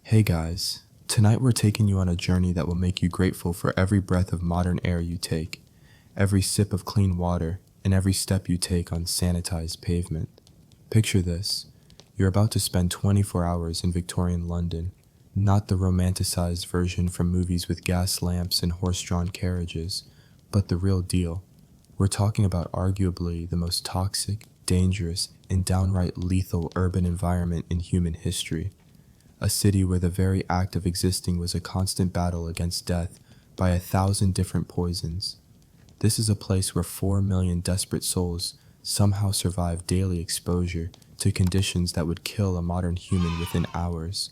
Hey guys, tonight we're taking you on a journey that will make you grateful for every breath of modern air you take, every sip of clean water, and every step you take on sanitized pavement. Picture this. You're about to spend 24 hours in Victorian London, not the romanticized version from movies with gas lamps and horse-drawn carriages, but the real deal. We're talking about arguably the most toxic, dangerous, and downright lethal urban environment in human history. A city where the very act of existing was a constant battle against death by 1,000 different poisons. This is a place where 4 million desperate souls somehow survive daily exposure to conditions that would kill a modern human within hours.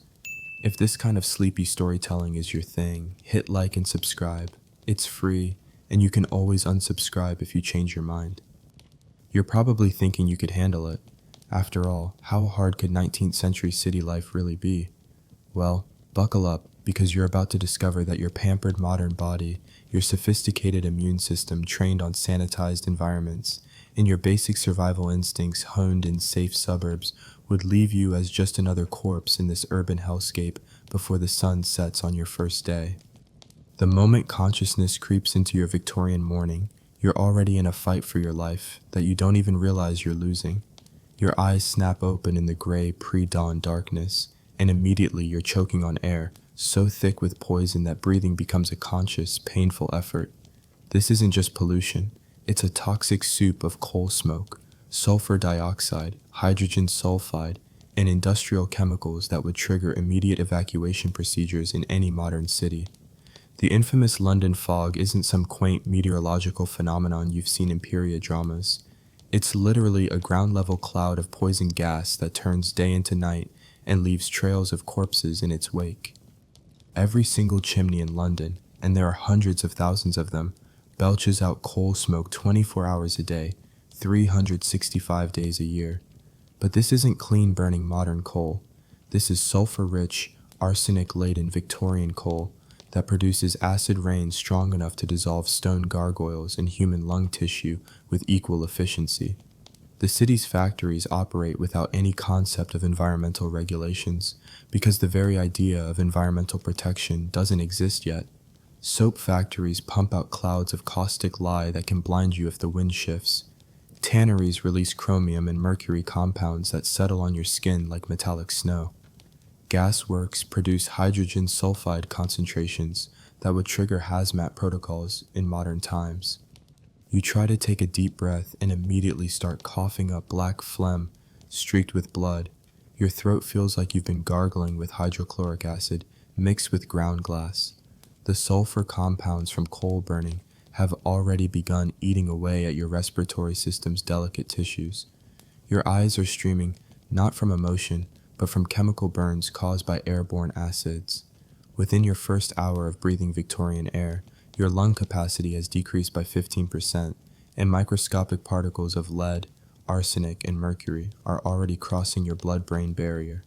If this kind of sleepy storytelling is your thing, hit like and subscribe. It's free, and you can always unsubscribe if you change your mind. You're probably thinking you could handle it. After all, how hard could 19th century city life really be? Well, buckle up, because you're about to discover that your pampered modern body, your sophisticated immune system trained on sanitized environments, and your basic survival instincts honed in safe suburbs would leave you as just another corpse in this urban hellscape before the sun sets on your first day. The moment consciousness creeps into your Victorian morning, you're already in a fight for your life that you don't even realize you're losing. Your eyes snap open in the gray pre-dawn darkness, and immediately you're choking on air, so thick with poison that breathing becomes a conscious, painful effort. This isn't just pollution, it's a toxic soup of coal smoke, sulfur dioxide, hydrogen sulfide, and industrial chemicals that would trigger immediate evacuation procedures in any modern city. The infamous London fog isn't some quaint meteorological phenomenon you've seen in period dramas. It's literally a ground-level cloud of poison gas that turns day into night and leaves trails of corpses in its wake. Every single chimney in London, and there are hundreds of thousands of them, belches out coal smoke 24 hours a day, 365 days a year. But this isn't clean-burning modern coal. This is sulfur-rich, arsenic-laden Victorian coal that produces acid rain strong enough to dissolve stone gargoyles in human lung tissue with equal efficiency. The city's factories operate without any concept of environmental regulations because the very idea of environmental protection doesn't exist yet. Soap factories pump out clouds of caustic lye that can blind you if the wind shifts. Tanneries release chromium and mercury compounds that settle on your skin like metallic snow. Gasworks produce hydrogen sulfide concentrations that would trigger hazmat protocols in modern times. You try to take a deep breath and immediately start coughing up black phlegm streaked with blood. Your throat feels like you've been gargling with hydrochloric acid mixed with ground glass. The sulfur compounds from coal burning have already begun eating away at your respiratory system's delicate tissues. Your eyes are streaming not from emotion, but from chemical burns caused by airborne acids. Within your first hour of breathing Victorian air, your lung capacity has decreased by 15%, and microscopic particles of lead, arsenic, and mercury are already crossing your blood-brain barrier.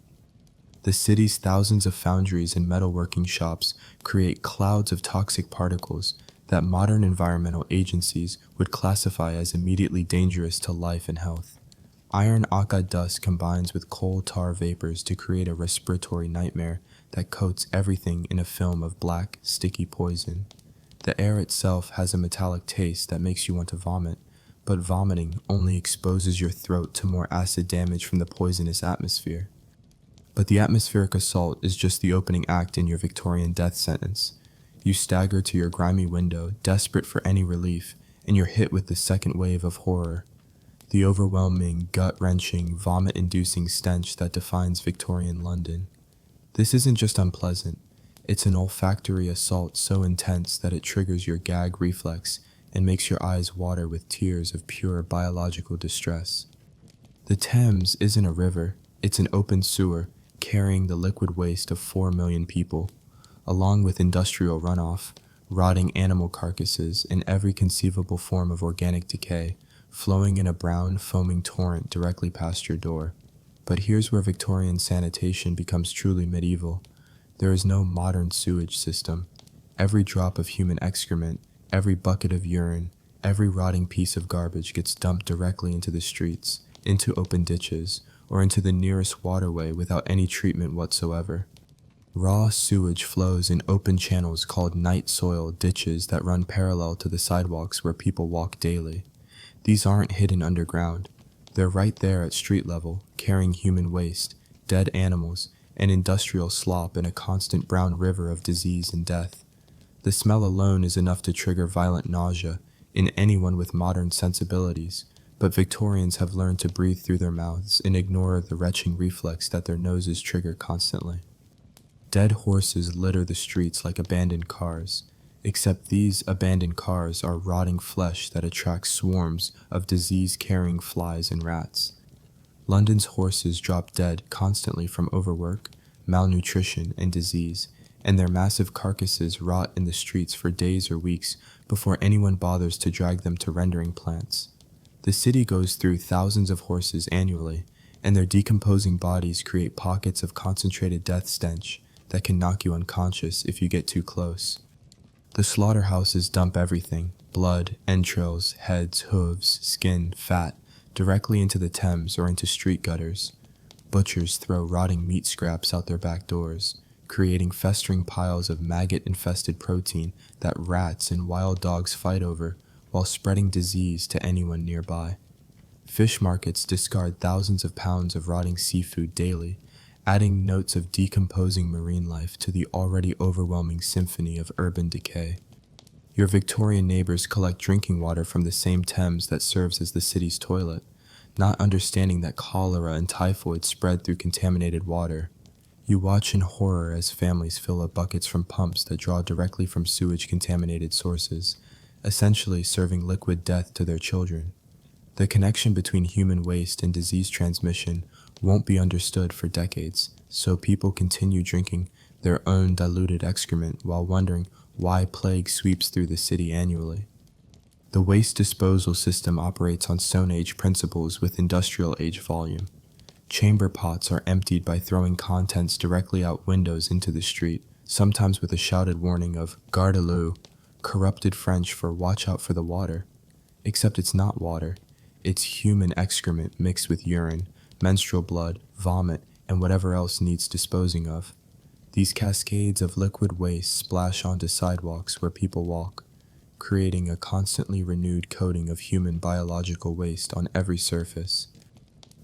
The city's thousands of foundries and metalworking shops create clouds of toxic particles that modern environmental agencies would classify as immediately dangerous to life and health. Iron oxide dust combines with coal tar vapors to create a respiratory nightmare that coats everything in a film of black, sticky poison. The air itself has a metallic taste that makes you want to vomit, but vomiting only exposes your throat to more acid damage from the poisonous atmosphere. But the atmospheric assault is just the opening act in your Victorian death sentence. You stagger to your grimy window, desperate for any relief, and you're hit with the second wave of horror. The overwhelming, gut-wrenching, vomit-inducing stench that defines Victorian London. This isn't just unpleasant. It's an olfactory assault so intense that it triggers your gag reflex and makes your eyes water with tears of pure biological distress. The Thames isn't a river, it's an open sewer carrying the liquid waste of 4 million people, along with industrial runoff, rotting animal carcasses, and every conceivable form of organic decay, flowing in a brown, foaming torrent directly past your door. But here's where Victorian sanitation becomes truly medieval. There is no modern sewage system. Every drop of human excrement, every bucket of urine, every rotting piece of garbage gets dumped directly into the streets, into open ditches, or into the nearest waterway without any treatment whatsoever. Raw sewage flows in open channels called night soil ditches that run parallel to the sidewalks where people walk daily. These aren't hidden underground. They're right there at street level, carrying human waste, dead animals, and industrial slop in a constant brown river of disease and death. The smell alone is enough to trigger violent nausea in anyone with modern sensibilities, but Victorians have learned to breathe through their mouths and ignore the retching reflex that their noses trigger constantly. Dead horses litter the streets like abandoned cars, except these abandoned cars are rotting flesh that attracts swarms of disease-carrying flies and rats. London's horses drop dead constantly from overwork, malnutrition, and disease, and their massive carcasses rot in the streets for days or weeks before anyone bothers to drag them to rendering plants. The city goes through thousands of horses annually, and their decomposing bodies create pockets of concentrated death stench that can knock you unconscious if you get too close. The slaughterhouses dump everything, blood, entrails, heads, hooves, skin, fat, directly into the Thames or into street gutters. Butchers throw rotting meat scraps out their back doors, creating festering piles of maggot-infested protein that rats and wild dogs fight over while spreading disease to anyone nearby. Fish markets discard thousands of pounds of rotting seafood daily, adding notes of decomposing marine life to the already overwhelming symphony of urban decay. Your Victorian neighbors collect drinking water from the same Thames that serves as the city's toilet, not understanding that cholera and typhoid spread through contaminated water. You watch in horror as families fill up buckets from pumps that draw directly from sewage-contaminated sources, essentially serving liquid death to their children. The connection between human waste and disease transmission won't be understood for decades, so people continue drinking their own diluted excrement while wondering why plague sweeps through the city annually. The waste disposal system operates on Stone Age principles with industrial age volume. Chamber pots are emptied by throwing contents directly out windows into the street, sometimes with a shouted warning of "Garde-à-l'eau," corrupted French for "watch out for the water." Except it's not water. It's human excrement mixed with urine, menstrual blood, vomit, and whatever else needs disposing of. These cascades of liquid waste splash onto sidewalks where people walk, creating a constantly renewed coating of human biological waste on every surface.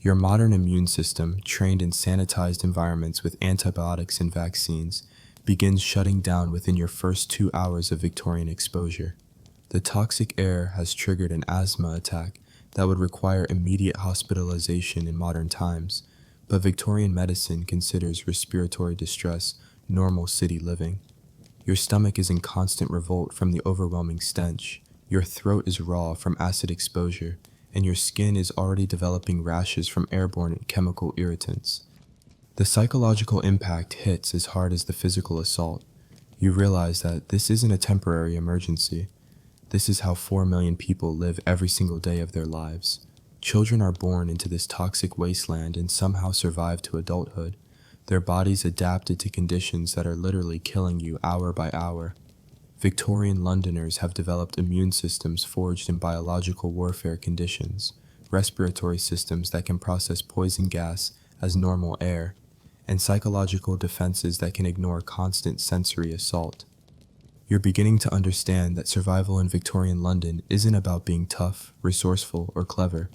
Your modern immune system, trained in sanitized environments with antibiotics and vaccines, begins shutting down within your first 2 hours of Victorian exposure. The toxic air has triggered an asthma attack that would require immediate hospitalization in modern times, but Victorian medicine considers respiratory distress normal city living. Your stomach is in constant revolt from the overwhelming stench, your throat is raw from acid exposure, and your skin is already developing rashes from airborne chemical irritants. The psychological impact hits as hard as the physical assault. You realize that this isn't a temporary emergency. This is how 4 million people live every single day of their lives. Children are born into this toxic wasteland and somehow survive to adulthood, their bodies adapted to conditions that are literally killing you hour by hour. Victorian Londoners have developed immune systems forged in biological warfare conditions, respiratory systems that can process poison gas as normal air, and psychological defenses that can ignore constant sensory assault. You're beginning to understand that survival in Victorian London isn't about being tough, resourceful, or clever.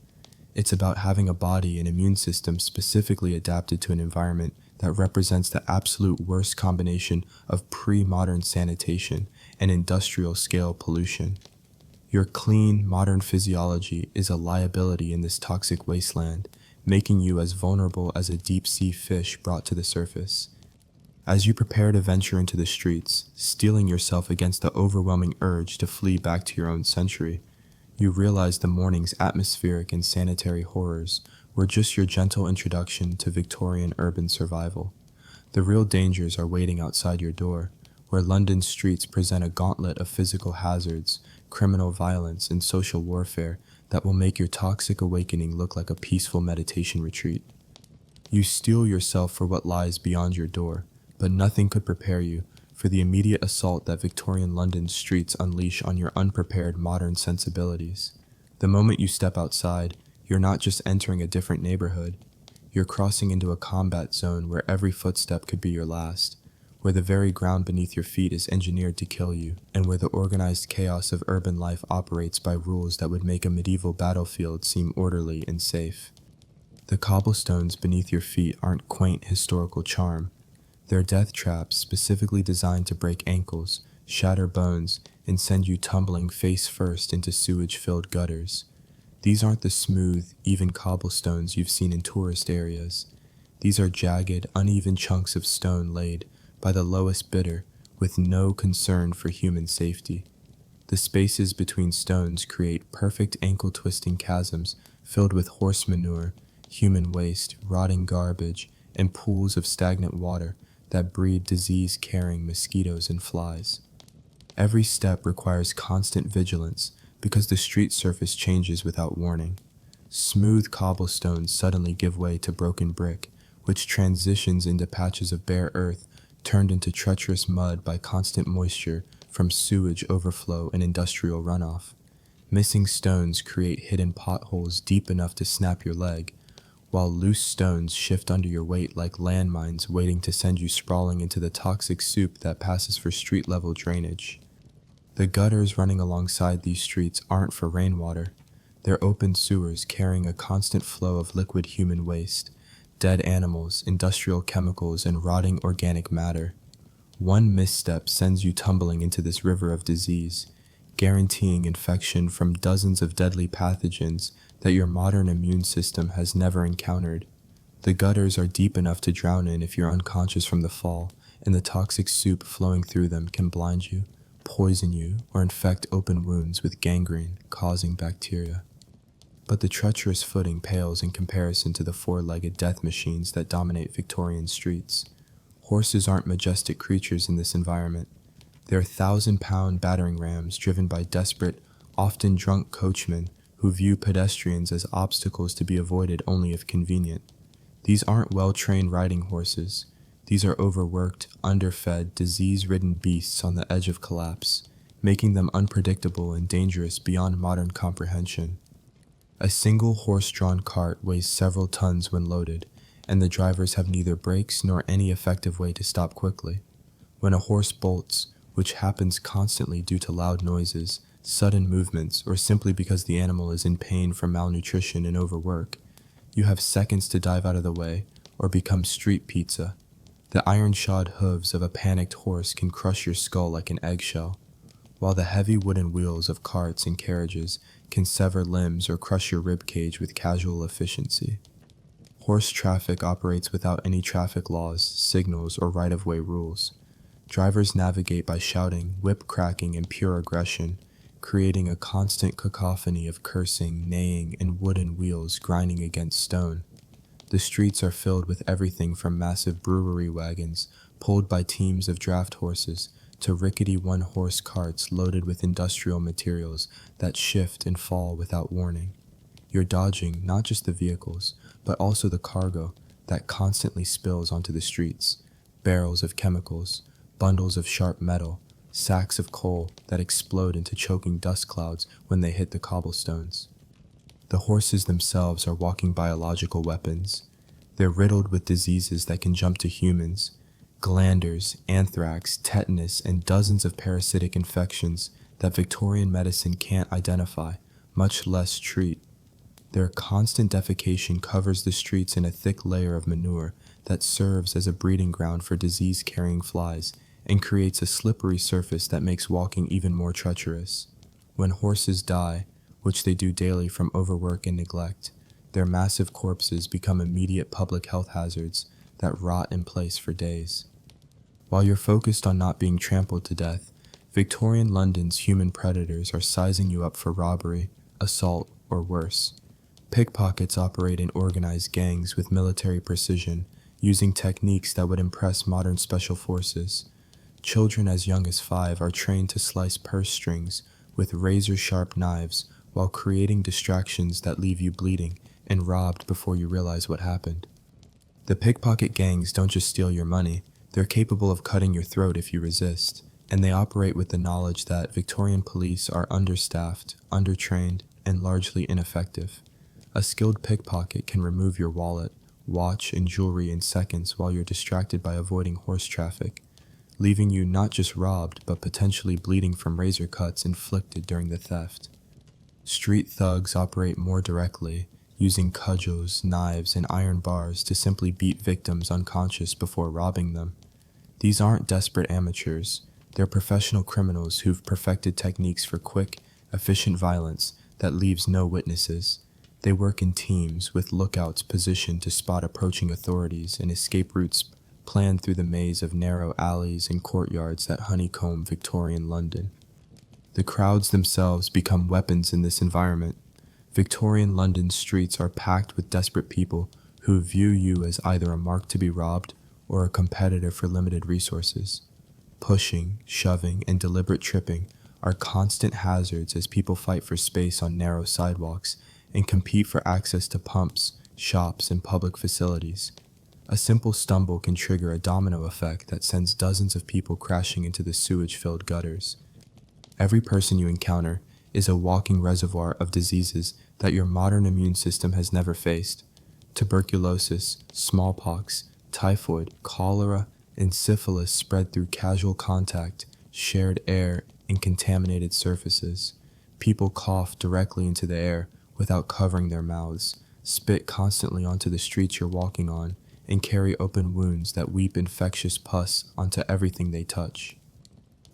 It's about having a body and immune system specifically adapted to an environment that represents the absolute worst combination of pre-modern sanitation and industrial-scale pollution. Your clean, modern physiology is a liability in this toxic wasteland, making you as vulnerable as a deep-sea fish brought to the surface. As you prepare to venture into the streets, steeling yourself against the overwhelming urge to flee back to your own century, you realize the morning's atmospheric and sanitary horrors were just your gentle introduction to Victorian urban survival. The real dangers are waiting outside your door, where London's streets present a gauntlet of physical hazards, criminal violence, and social warfare that will make your toxic awakening look like a peaceful meditation retreat. You steel yourself for what lies beyond your door, but nothing could prepare you for the immediate assault that Victorian London's streets unleash on your unprepared modern sensibilities. The moment you step outside, you're not just entering a different neighborhood. You're crossing into a combat zone where every footstep could be your last, where the very ground beneath your feet is engineered to kill you, and where the organized chaos of urban life operates by rules that would make a medieval battlefield seem orderly and safe. The cobblestones beneath your feet aren't quaint historical charm. They're death traps specifically designed to break ankles, shatter bones, and send you tumbling face first into sewage-filled gutters. These aren't the smooth, even cobblestones you've seen in tourist areas. These are jagged, uneven chunks of stone laid by the lowest bidder with no concern for human safety. The spaces between stones create perfect ankle-twisting chasms filled with horse manure, human waste, rotting garbage, and pools of stagnant water that breed disease-carrying mosquitoes and flies. Every step requires constant vigilance because the street surface changes without warning. Smooth cobblestones suddenly give way to broken brick, which transitions into patches of bare earth turned into treacherous mud by constant moisture from sewage overflow and industrial runoff. Missing stones create hidden potholes deep enough to snap your leg, while loose stones shift under your weight like landmines waiting to send you sprawling into the toxic soup that passes for street-level drainage. The gutters running alongside these streets aren't for rainwater. They're open sewers carrying a constant flow of liquid human waste, dead animals, industrial chemicals, and rotting organic matter. One misstep sends you tumbling into this river of disease, guaranteeing infection from dozens of deadly pathogens that your modern immune system has never encountered. The gutters are deep enough to drown in if you're unconscious from the fall, and the toxic soup flowing through them can blind you, poison you, or infect open wounds with gangrene, causing bacteria. But the treacherous footing pales in comparison to the four-legged death machines that dominate Victorian streets. Horses aren't majestic creatures in this environment. They're 1,000-pound battering rams driven by desperate, often drunk coachmen who view pedestrians as obstacles to be avoided only if convenient. These aren't well-trained riding horses. These are overworked, underfed, disease-ridden beasts on the edge of collapse, making them unpredictable and dangerous beyond modern comprehension. A single horse-drawn cart weighs several tons when loaded, and the drivers have neither brakes nor any effective way to stop quickly. When a horse bolts, which happens constantly due to loud noises, sudden movements, or simply because the animal is in pain from malnutrition and overwork, you have seconds to dive out of the way or become street pizza. The iron-shod hooves of a panicked horse can crush your skull like an eggshell, while the heavy wooden wheels of carts and carriages can sever limbs or crush your ribcage with casual efficiency. Horse traffic operates without any traffic laws, signals, or right-of-way rules. Drivers navigate by shouting, whip-cracking, and pure aggression, creating a constant cacophony of cursing, neighing, and wooden wheels grinding against stone. The streets are filled with everything from massive brewery wagons pulled by teams of draft horses to rickety one-horse carts loaded with industrial materials that shift and fall without warning. You're dodging not just the vehicles, but also the cargo that constantly spills onto the streets, barrels of chemicals, bundles of sharp metal, sacks of coal that explode into choking dust clouds when they hit the cobblestones. The horses themselves are walking biological weapons. They're riddled with diseases that can jump to humans, glanders, anthrax, tetanus, and dozens of parasitic infections that Victorian medicine can't identify, much less treat. Their constant defecation covers the streets in a thick layer of manure that serves as a breeding ground for disease-carrying flies and creates a slippery surface that makes walking even more treacherous. When horses die, which they do daily from overwork and neglect, their massive corpses become immediate public health hazards that rot in place for days. While you're focused on not being trampled to death, Victorian London's human predators are sizing you up for robbery, assault, or worse. Pickpockets operate in organized gangs with military precision, using techniques that would impress modern special forces. Children as young as 5 are trained to slice purse strings with razor-sharp knives while creating distractions that leave you bleeding and robbed before you realize what happened. The pickpocket gangs don't just steal your money, they're capable of cutting your throat if you resist, and they operate with the knowledge that Victorian police are understaffed, undertrained, and largely ineffective. A skilled pickpocket can remove your wallet, watch, and jewelry in seconds while you're distracted by avoiding horse traffic. leaving you not just robbed but potentially bleeding from razor cuts inflicted during the theft. Street thugs operate more directly, using cudgels, knives, and iron bars to simply beat victims unconscious before robbing them. These aren't desperate amateurs, they're professional criminals who've perfected techniques for quick, efficient violence that leaves no witnesses. They work in teams with lookouts positioned to spot approaching authorities and escape routes planned through the maze of narrow alleys and courtyards that honeycomb Victorian London. The crowds themselves become weapons in this environment. Victorian London's streets are packed with desperate people who view you as either a mark to be robbed or a competitor for limited resources. Pushing, shoving, and deliberate tripping are constant hazards as people fight for space on narrow sidewalks and compete for access to pumps, shops, and public facilities. A simple stumble can trigger a domino effect that sends dozens of people crashing into the sewage-filled gutters. Every person you encounter is a walking reservoir of diseases that your modern immune system has never faced. Tuberculosis, smallpox, typhoid, cholera, and syphilis spread through casual contact, shared air, and contaminated surfaces. People cough directly into the air without covering their mouths, spit constantly onto the streets you're walking on, and carry open wounds that weep infectious pus onto everything they touch.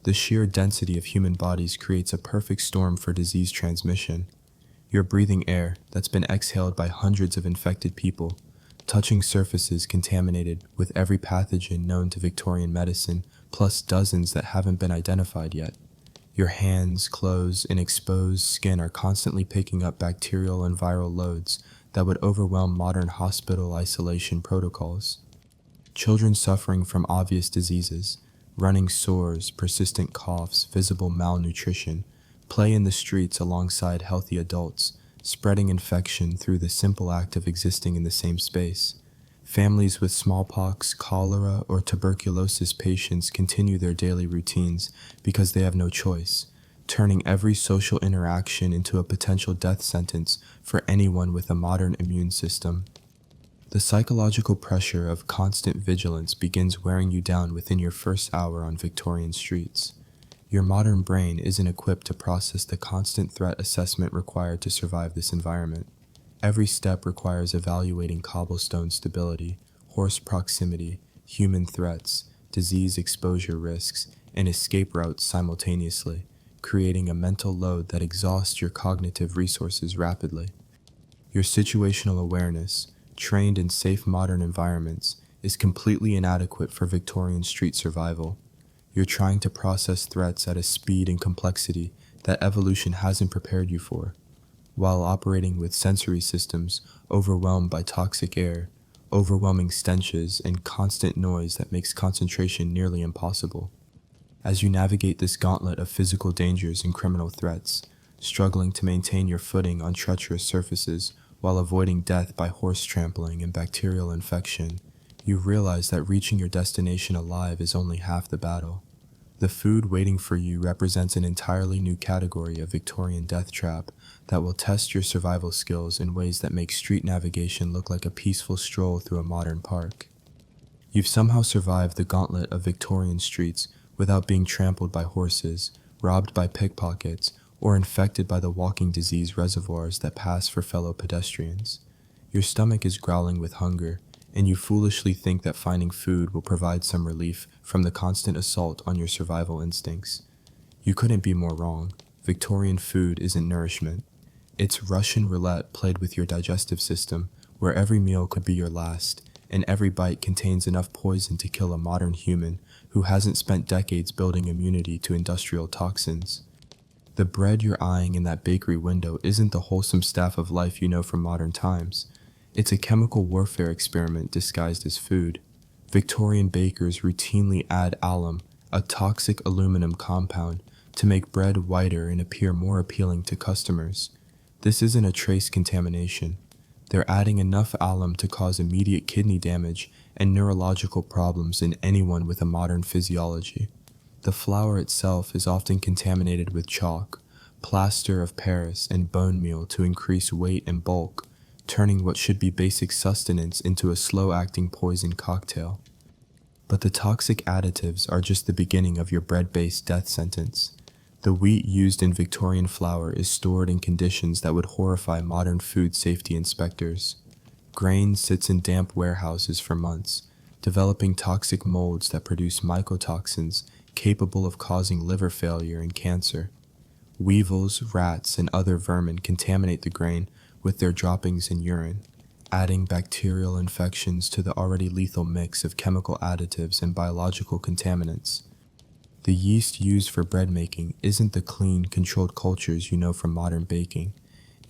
The sheer density of human bodies creates a perfect storm for disease transmission. You're breathing air that's been exhaled by hundreds of infected people, touching surfaces contaminated with every pathogen known to Victorian medicine, plus dozens that haven't been identified yet. Your hands, clothes, and exposed skin are constantly picking up bacterial and viral loads that would overwhelm modern hospital isolation protocols. Children suffering from obvious diseases, running sores, persistent coughs, visible malnutrition, play in the streets alongside healthy adults, spreading infection through the simple act of existing in the same space. Families with smallpox, cholera, or tuberculosis patients continue their daily routines because they have no choice, turning every social interaction into a potential death sentence for anyone with a modern immune system. The psychological pressure of constant vigilance begins wearing you down within your first hour on Victorian streets. Your modern brain isn't equipped to process the constant threat assessment required to survive this environment. Every step requires evaluating cobblestone stability, horse proximity, human threats, disease exposure risks, and escape routes simultaneously, creating a mental load that exhausts your cognitive resources rapidly. Your situational awareness, trained in safe modern environments, is completely inadequate for Victorian street survival. You're trying to process threats at a speed and complexity that evolution hasn't prepared you for, while operating with sensory systems overwhelmed by toxic air, overwhelming stenches, and constant noise that makes concentration nearly impossible. As you navigate this gauntlet of physical dangers and criminal threats, struggling to maintain your footing on treacherous surfaces while avoiding death by horse trampling and bacterial infection, you realize that reaching your destination alive is only half the battle. The food waiting for you represents an entirely new category of Victorian death trap that will test your survival skills in ways that make street navigation look like a peaceful stroll through a modern park. You've somehow survived the gauntlet of Victorian streets without being trampled by horses, robbed by pickpockets, or infected by the walking disease reservoirs that pass for fellow pedestrians. Your stomach is growling with hunger, and you foolishly think that finding food will provide some relief from the constant assault on your survival instincts. You couldn't be more wrong. Victorian food isn't nourishment. It's Russian roulette played with your digestive system, where every meal could be your last, and every bite contains enough poison to kill a modern human who hasn't spent decades building immunity to industrial toxins. The bread you're eyeing in that bakery window isn't the wholesome staff of life you know from modern times. It's a chemical warfare experiment disguised as food. Victorian bakers routinely add alum, a toxic aluminum compound, to make bread whiter and appear more appealing to customers. This isn't a trace contamination. They're adding enough alum to cause immediate kidney damage and neurological problems in anyone with a modern physiology. The flour itself is often contaminated with chalk, plaster of Paris, and bone meal to increase weight and bulk, turning what should be basic sustenance into a slow-acting poison cocktail. But the toxic additives are just the beginning of your bread-based death sentence. The wheat used in Victorian flour is stored in conditions that would horrify modern food safety inspectors. Grain sits in damp warehouses for months, developing toxic molds that produce mycotoxins capable of causing liver failure and cancer. Weevils, rats, and other vermin contaminate the grain with their droppings and urine, adding bacterial infections to the already lethal mix of chemical additives and biological contaminants. The yeast used for bread making isn't the clean, controlled cultures you know from modern baking.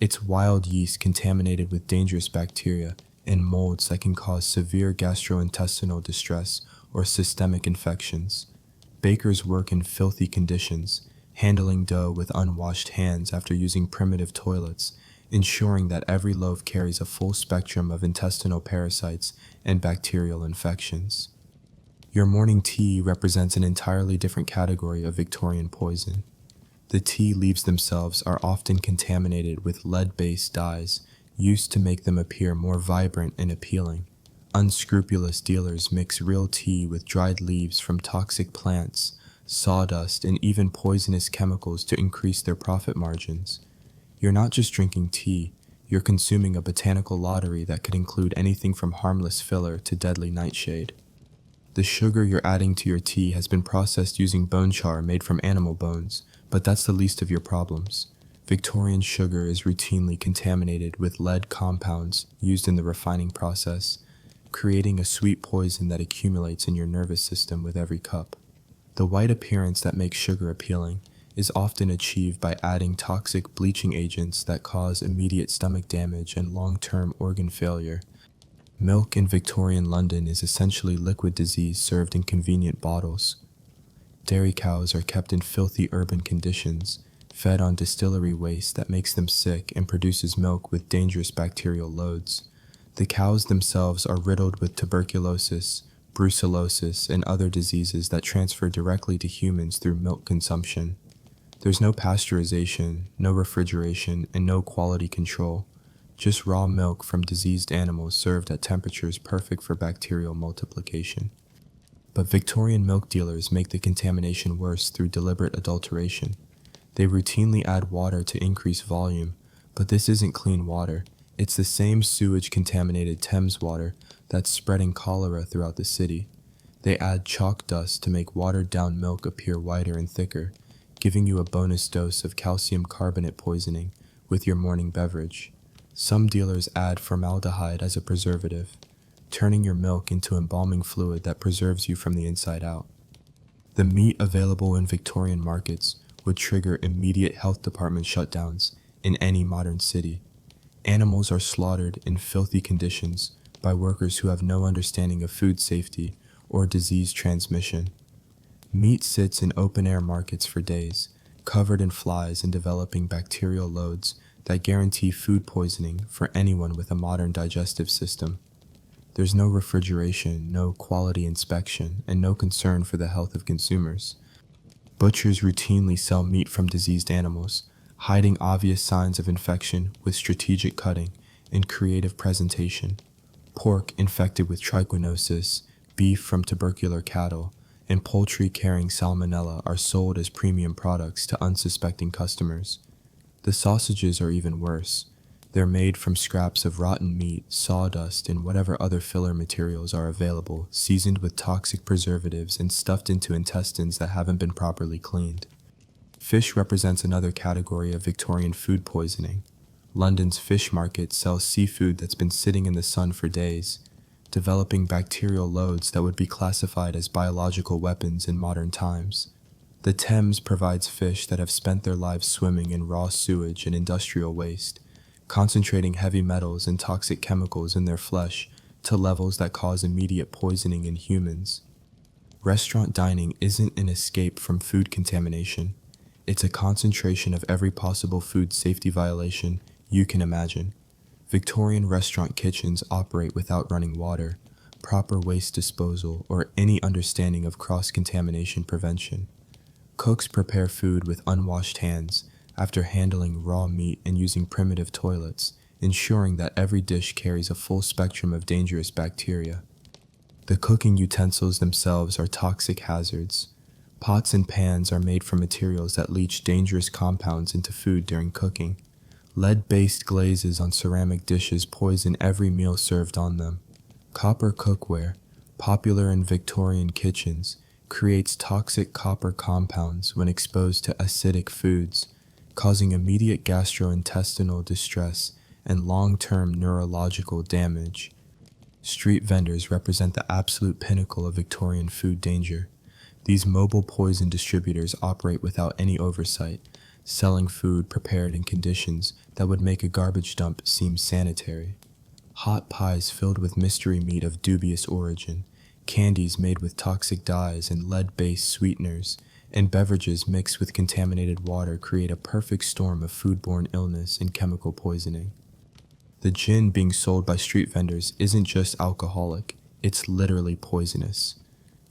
It's wild yeast contaminated with dangerous bacteria and molds that can cause severe gastrointestinal distress or systemic infections. Bakers work in filthy conditions, handling dough with unwashed hands after using primitive toilets, ensuring that every loaf carries a full spectrum of intestinal parasites and bacterial infections. Your morning tea represents an entirely different category of Victorian poison. The tea leaves themselves are often contaminated with lead-based dyes used to make them appear more vibrant and appealing. Unscrupulous dealers mix real tea with dried leaves from toxic plants, sawdust, and even poisonous chemicals to increase their profit margins. You're not just drinking tea, you're consuming a botanical lottery that could include anything from harmless filler to deadly nightshade. The sugar you're adding to your tea has been processed using bone char made from animal bones, but that's the least of your problems. Victorian sugar is routinely contaminated with lead compounds used in the refining process, creating a sweet poison that accumulates in your nervous system with every cup. The white appearance that makes sugar appealing is often achieved by adding toxic bleaching agents that cause immediate stomach damage and long-term organ failure. Milk in Victorian London is essentially liquid disease served in convenient bottles. Dairy cows are kept in filthy urban conditions, fed on distillery waste that makes them sick and produces milk with dangerous bacterial loads. The cows themselves are riddled with tuberculosis, brucellosis, and other diseases that transfer directly to humans through milk consumption. There's no pasteurization, no refrigeration, and no quality control. Just raw milk from diseased animals served at temperatures perfect for bacterial multiplication. But Victorian milk dealers make the contamination worse through deliberate adulteration. They routinely add water to increase volume, but this isn't clean water. It's the same sewage-contaminated Thames water that's spreading cholera throughout the city. They add chalk dust to make watered-down milk appear whiter and thicker, giving you a bonus dose of calcium carbonate poisoning with your morning beverage. Some dealers add formaldehyde as a preservative, turning your milk into embalming fluid that preserves you from the inside out. The meat available in Victorian markets would trigger immediate health department shutdowns in any modern city. Animals are slaughtered in filthy conditions by workers who have no understanding of food safety or disease transmission. Meat sits in open-air markets for days, covered in flies and developing bacterial loads that guarantee food poisoning for anyone with a modern digestive system. There's no refrigeration, no quality inspection, and no concern for the health of consumers. Butchers routinely sell meat from diseased animals, hiding obvious signs of infection with strategic cutting and creative presentation. Pork infected with trichinosis, beef from tubercular cattle, and poultry carrying salmonella are sold as premium products to unsuspecting customers. The sausages are even worse. They're made from scraps of rotten meat, sawdust, and whatever other filler materials are available, seasoned with toxic preservatives and stuffed into intestines that haven't been properly cleaned. Fish represents another category of Victorian food poisoning. London's fish market sells seafood that's been sitting in the sun for days, developing bacterial loads that would be classified as biological weapons in modern times. The Thames provides fish that have spent their lives swimming in raw sewage and industrial waste, concentrating heavy metals and toxic chemicals in their flesh to levels that cause immediate poisoning in humans. Restaurant dining isn't an escape from food contamination. It's a concentration of every possible food safety violation you can imagine. Victorian restaurant kitchens operate without running water, proper waste disposal, or any understanding of cross-contamination prevention. Cooks prepare food with unwashed hands after handling raw meat and using primitive toilets, ensuring that every dish carries a full spectrum of dangerous bacteria. The cooking utensils themselves are toxic hazards. Pots and pans are made from materials that leach dangerous compounds into food during cooking. Lead-based glazes on ceramic dishes poison every meal served on them. Copper cookware, popular in Victorian kitchens, creates toxic copper compounds when exposed to acidic foods, causing immediate gastrointestinal distress and long-term neurological damage. Street vendors represent the absolute pinnacle of Victorian food danger. These mobile poison distributors operate without any oversight, selling food prepared in conditions that would make a garbage dump seem sanitary. Hot pies filled with mystery meat of dubious origin, candies made with toxic dyes and lead-based sweeteners, and beverages mixed with contaminated water create a perfect storm of foodborne illness and chemical poisoning. The gin being sold by street vendors isn't just alcoholic, it's literally poisonous.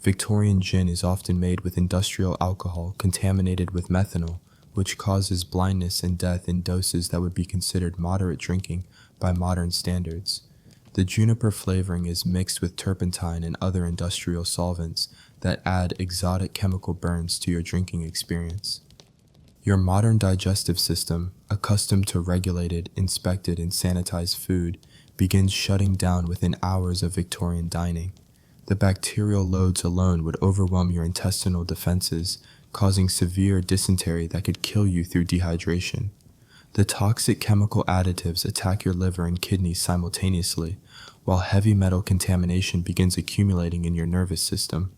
Victorian gin is often made with industrial alcohol contaminated with methanol, which causes blindness and death in doses that would be considered moderate drinking by modern standards. The juniper flavoring is mixed with turpentine and other industrial solvents that add exotic chemical burns to your drinking experience. Your modern digestive system, accustomed to regulated, inspected, and sanitized food, begins shutting down within hours of Victorian dining. The bacterial loads alone would overwhelm your intestinal defenses, causing severe dysentery that could kill you through dehydration. The toxic chemical additives attack your liver and kidneys simultaneously, while heavy metal contamination begins accumulating in your nervous system.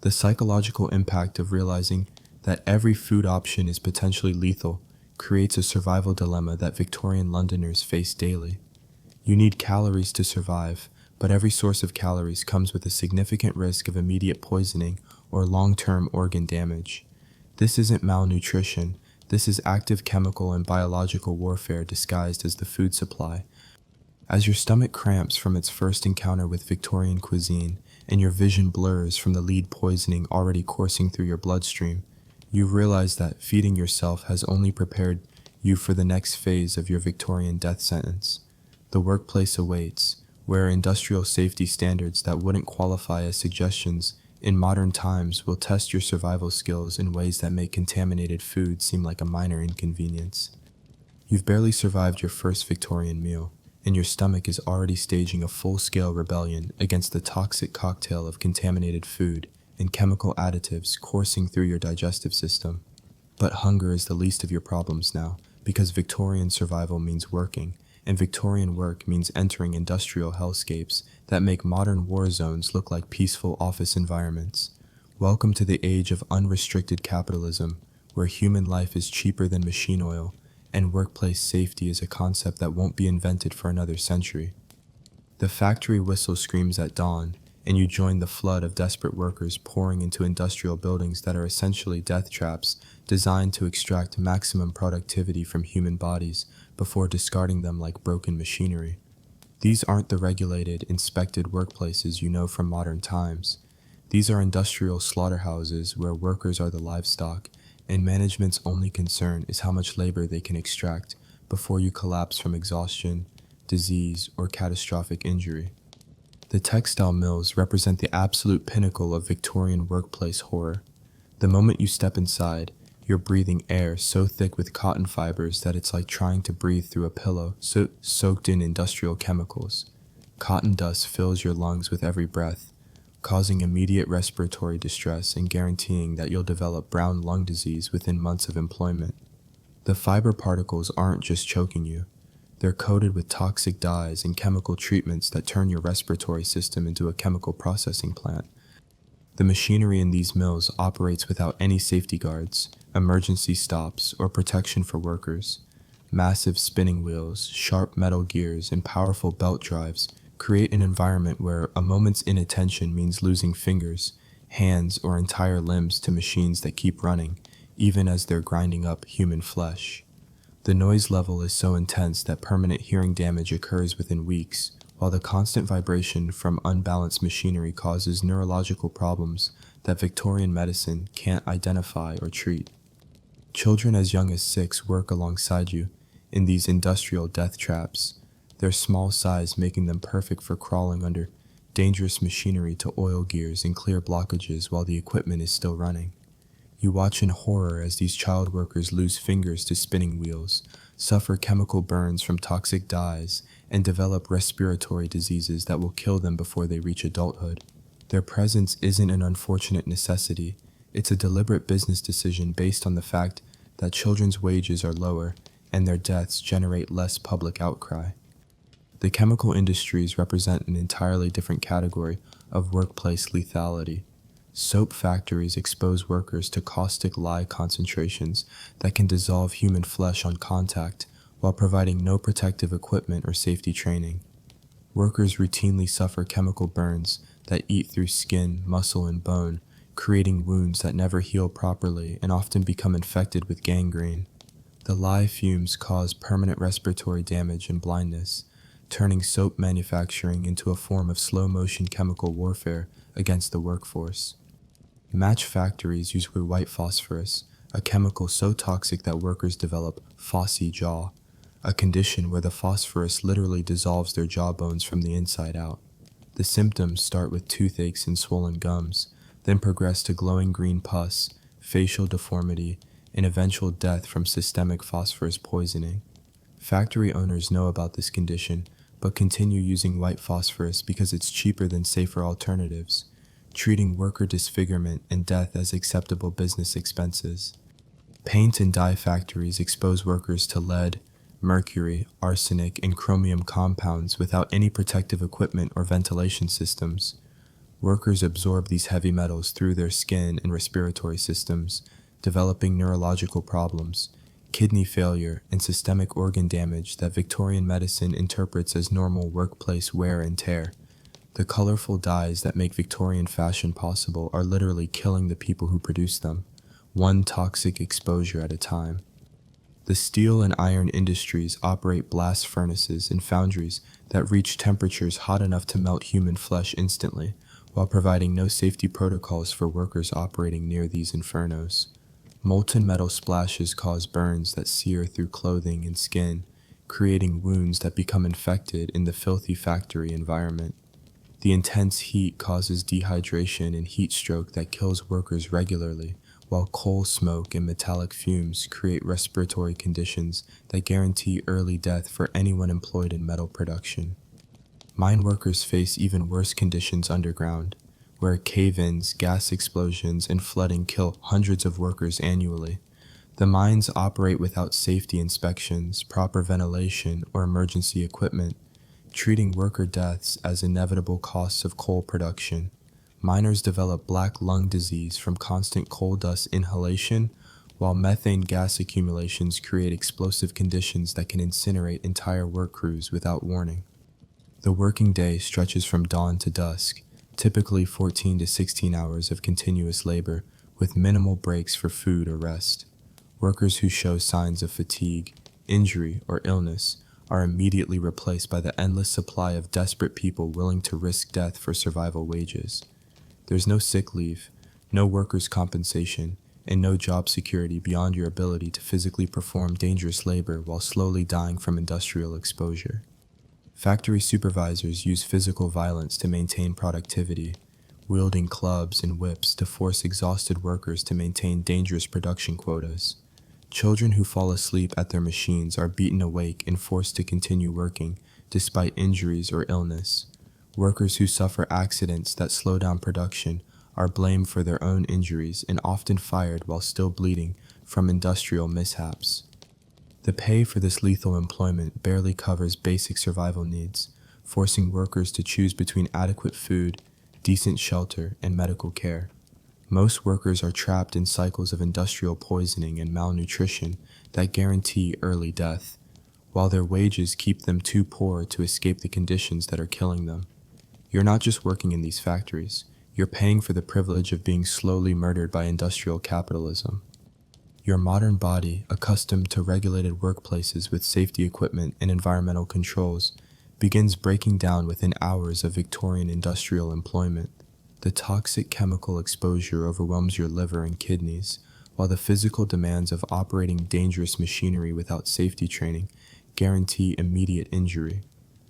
The psychological impact of realizing that every food option is potentially lethal creates a survival dilemma that Victorian Londoners face daily. You need calories to survive, but every source of calories comes with a significant risk of immediate poisoning or long-term organ damage. This isn't malnutrition, this is active chemical and biological warfare disguised as the food supply. As your stomach cramps from its first encounter with Victorian cuisine, and your vision blurs from the lead poisoning already coursing through your bloodstream, you realize that feeding yourself has only prepared you for the next phase of your Victorian death sentence. The workplace awaits, where industrial safety standards that wouldn't qualify as suggestions in modern times will test your survival skills in ways that make contaminated food seem like a minor inconvenience. You've barely survived your first Victorian meal, and your stomach is already staging a full-scale rebellion against the toxic cocktail of contaminated food and chemical additives coursing through your digestive system. But hunger is the least of your problems now, because Victorian survival means working, and Victorian work means entering industrial hellscapes that make modern war zones look like peaceful office environments. Welcome to the age of unrestricted capitalism, where human life is cheaper than machine oil, and workplace safety is a concept that won't be invented for another century. The factory whistle screams at dawn, and you join the flood of desperate workers pouring into industrial buildings that are essentially death traps designed to extract maximum productivity from human bodies before discarding them like broken machinery. These aren't the regulated, inspected workplaces you know from modern times. These are industrial slaughterhouses where workers are the livestock, and management's only concern is how much labor they can extract before you collapse from exhaustion, disease, or catastrophic injury. The textile mills represent the absolute pinnacle of Victorian workplace horror. The moment you step inside, you're breathing air so thick with cotton fibers that it's like trying to breathe through a pillow soaked in industrial chemicals. Cotton dust fills your lungs with every breath, causing immediate respiratory distress and guaranteeing that you'll develop brown lung disease within months of employment. The fiber particles aren't just choking you. They're coated with toxic dyes and chemical treatments that turn your respiratory system into a chemical processing plant. The machinery in these mills operates without any safety guards, emergency stops, or protection for workers. Massive spinning wheels, sharp metal gears, and powerful belt drives create an environment where a moment's inattention means losing fingers, hands, or entire limbs to machines that keep running, even as they're grinding up human flesh. The noise level is so intense that permanent hearing damage occurs within weeks, while the constant vibration from unbalanced machinery causes neurological problems that Victorian medicine can't identify or treat. Children as young as 6 work alongside you in these industrial death traps, their small size making them perfect for crawling under dangerous machinery to oil gears and clear blockages while the equipment is still running. You watch in horror as these child workers lose fingers to spinning wheels, suffer chemical burns from toxic dyes, and develop respiratory diseases that will kill them before they reach adulthood. Their presence isn't an unfortunate necessity, it's a deliberate business decision based on the fact that children's wages are lower and their deaths generate less public outcry. The chemical industries represent an entirely different category of workplace lethality. Soap factories expose workers to caustic lye concentrations that can dissolve human flesh on contact while providing no protective equipment or safety training. Workers routinely suffer chemical burns that eat through skin, muscle, and bone, creating wounds that never heal properly and often become infected with gangrene. The lye fumes cause permanent respiratory damage and blindness, turning soap manufacturing into a form of slow-motion chemical warfare against the workforce. Match factories use white phosphorus, a chemical so toxic that workers develop phossy jaw, a condition where the phosphorus literally dissolves their jawbones from the inside out. The symptoms start with toothaches and swollen gums, then progress to glowing green pus, facial deformity, and eventual death from systemic phosphorus poisoning. Factory owners know about this condition, but continue using white phosphorus because it's cheaper than safer alternatives, treating worker disfigurement and death as acceptable business expenses. Paint and dye factories expose workers to lead, mercury, arsenic, and chromium compounds without any protective equipment or ventilation systems. Workers absorb these heavy metals through their skin and respiratory systems, developing neurological problems, kidney failure, and systemic organ damage that Victorian medicine interprets as normal workplace wear and tear. The colorful dyes that make Victorian fashion possible are literally killing the people who produce them, one toxic exposure at a time. The steel and iron industries operate blast furnaces and foundries that reach temperatures hot enough to melt human flesh instantly, while providing no safety protocols for workers operating near these infernos. Molten metal splashes cause burns that sear through clothing and skin, creating wounds that become infected in the filthy factory environment. The intense heat causes dehydration and heat stroke that kills workers regularly, while coal smoke and metallic fumes create respiratory conditions that guarantee early death for anyone employed in metal production. Mine workers face even worse conditions underground, where cave-ins, gas explosions, and flooding kill hundreds of workers annually. The mines operate without safety inspections, proper ventilation, or emergency equipment, treating worker deaths as inevitable costs of coal production. Miners develop black lung disease from constant coal dust inhalation, while methane gas accumulations create explosive conditions that can incinerate entire work crews without warning. The working day stretches from dawn to dusk, typically 14 to 16 hours of continuous labor, with minimal breaks for food or rest. Workers who show signs of fatigue, injury, or illness are immediately replaced by the endless supply of desperate people willing to risk death for survival wages. There's no sick leave, no workers' compensation, and no job security beyond your ability to physically perform dangerous labor while slowly dying from industrial exposure. Factory supervisors use physical violence to maintain productivity, wielding clubs and whips to force exhausted workers to maintain dangerous production quotas. Children who fall asleep at their machines are beaten awake and forced to continue working despite injuries or illness. Workers who suffer accidents that slow down production are blamed for their own injuries and often fired while still bleeding from industrial mishaps. The pay for this lethal employment barely covers basic survival needs, forcing workers to choose between adequate food, decent shelter, and medical care. Most workers are trapped in cycles of industrial poisoning and malnutrition that guarantee early death, while their wages keep them too poor to escape the conditions that are killing them. You're not just working in these factories, you're paying for the privilege of being slowly murdered by industrial capitalism. Your modern body, accustomed to regulated workplaces with safety equipment and environmental controls, begins breaking down within hours of Victorian industrial employment. The toxic chemical exposure overwhelms your liver and kidneys, while the physical demands of operating dangerous machinery without safety training guarantee immediate injury.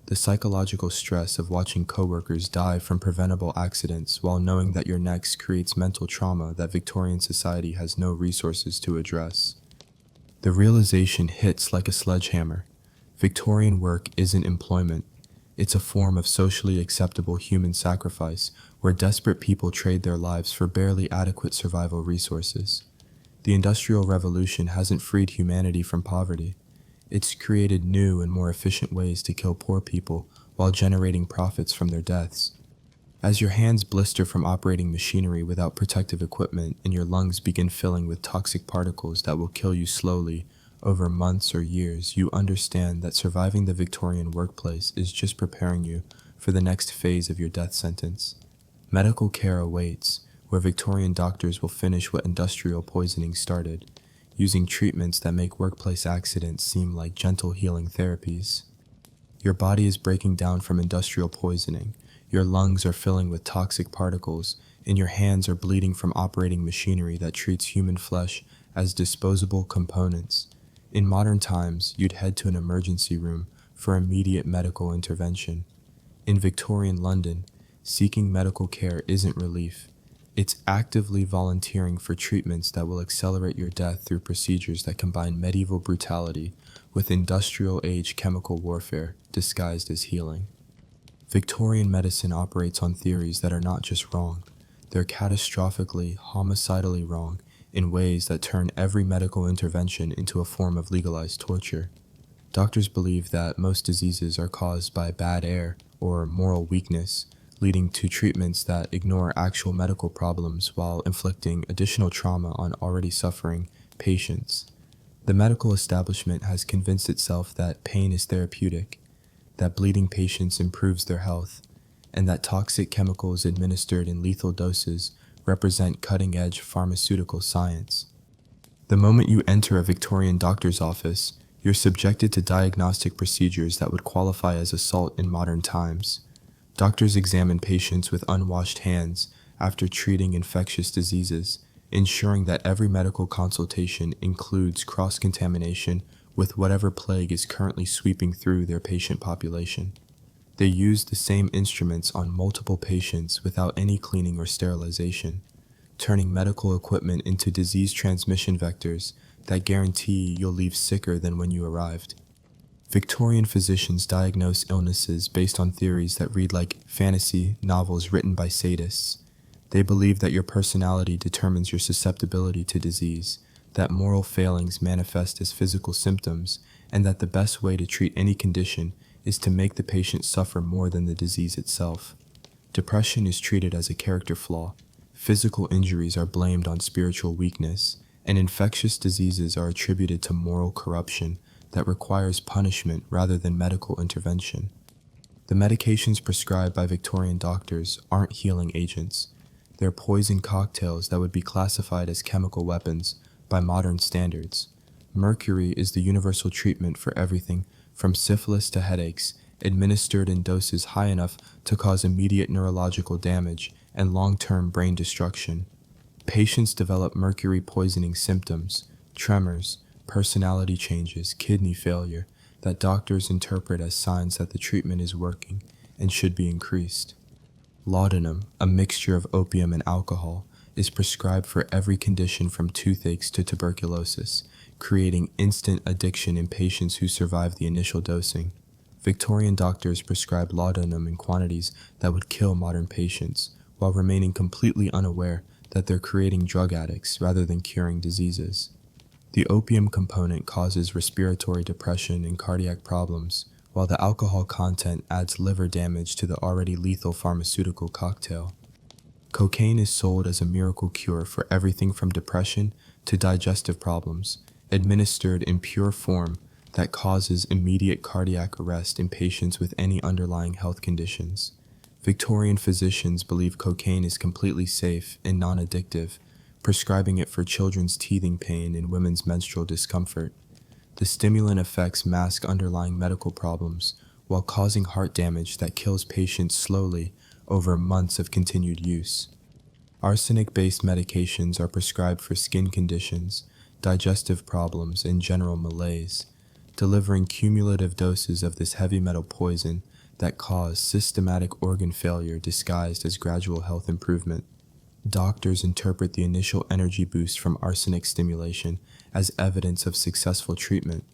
The psychological stress of watching coworkers die from preventable accidents while knowing that you're next creates mental trauma that Victorian society has no resources to address. The realization hits like a sledgehammer. Victorian work isn't employment. It's a form of socially acceptable human sacrifice where desperate people trade their lives for barely adequate survival resources. The Industrial Revolution hasn't freed humanity from poverty. It's created new and more efficient ways to kill poor people while generating profits from their deaths. As your hands blister from operating machinery without protective equipment and your lungs begin filling with toxic particles that will kill you slowly over months or years, you understand that surviving the Victorian workplace is just preparing you for the next phase of your death sentence. Medical care awaits, where Victorian doctors will finish what industrial poisoning started, using treatments that make workplace accidents seem like gentle healing therapies. Your body is breaking down from industrial poisoning, your lungs are filling with toxic particles, and your hands are bleeding from operating machinery that treats human flesh as disposable components. In modern times, you'd head to an emergency room for immediate medical intervention. In Victorian London, seeking medical care isn't relief. It's actively volunteering for treatments that will accelerate your death through procedures that combine medieval brutality with industrial-age chemical warfare disguised as healing. Victorian medicine operates on theories that are not just wrong, they're catastrophically, homicidally wrong in ways that turn every medical intervention into a form of legalized torture. Doctors believe that most diseases are caused by bad air or moral weakness, leading to treatments that ignore actual medical problems while inflicting additional trauma on already suffering patients. The medical establishment has convinced itself that pain is therapeutic, that bleeding patients improves their health, and that toxic chemicals administered in lethal doses represent cutting-edge pharmaceutical science. The moment you enter a Victorian doctor's office, you're subjected to diagnostic procedures that would qualify as assault in modern times. Doctors examine patients with unwashed hands after treating infectious diseases, ensuring that every medical consultation includes cross-contamination with whatever plague is currently sweeping through their patient population. They use the same instruments on multiple patients without any cleaning or sterilization, turning medical equipment into disease transmission vectors that guarantee you'll leave sicker than when you arrived. Victorian physicians diagnose illnesses based on theories that read like fantasy novels written by sadists. They believe that your personality determines your susceptibility to disease, that moral failings manifest as physical symptoms, and that the best way to treat any condition is to make the patient suffer more than the disease itself. Depression is treated as a character flaw, physical injuries are blamed on spiritual weakness, and infectious diseases are attributed to moral corruption that requires punishment rather than medical intervention. The medications prescribed by Victorian doctors aren't healing agents. They're poison cocktails that would be classified as chemical weapons by modern standards. Mercury is the universal treatment for everything from syphilis to headaches, administered in doses high enough to cause immediate neurological damage and long-term brain destruction. Patients develop mercury poisoning symptoms, tremors, personality changes, kidney failure, that doctors interpret as signs that the treatment is working and should be increased. Laudanum, a mixture of opium and alcohol, is prescribed for every condition from toothaches to tuberculosis, creating instant addiction in patients who survive the initial dosing. Victorian doctors prescribe laudanum in quantities that would kill modern patients, while remaining completely unaware that they're creating drug addicts rather than curing diseases. The opium component causes respiratory depression and cardiac problems, while the alcohol content adds liver damage to the already lethal pharmaceutical cocktail. Cocaine is sold as a miracle cure for everything from depression to digestive problems, administered in pure form that causes immediate cardiac arrest in patients with any underlying health conditions. Victorian physicians believe cocaine is completely safe and non-addictive, prescribing it for children's teething pain and women's menstrual discomfort. The stimulant effects mask underlying medical problems while causing heart damage that kills patients slowly over months of continued use. Arsenic-based medications are prescribed for skin conditions, digestive problems, and general malaise, delivering cumulative doses of this heavy metal poison that cause systematic organ failure disguised as gradual health improvement. Doctors interpret the initial energy boost from arsenic stimulation as evidence of successful treatment,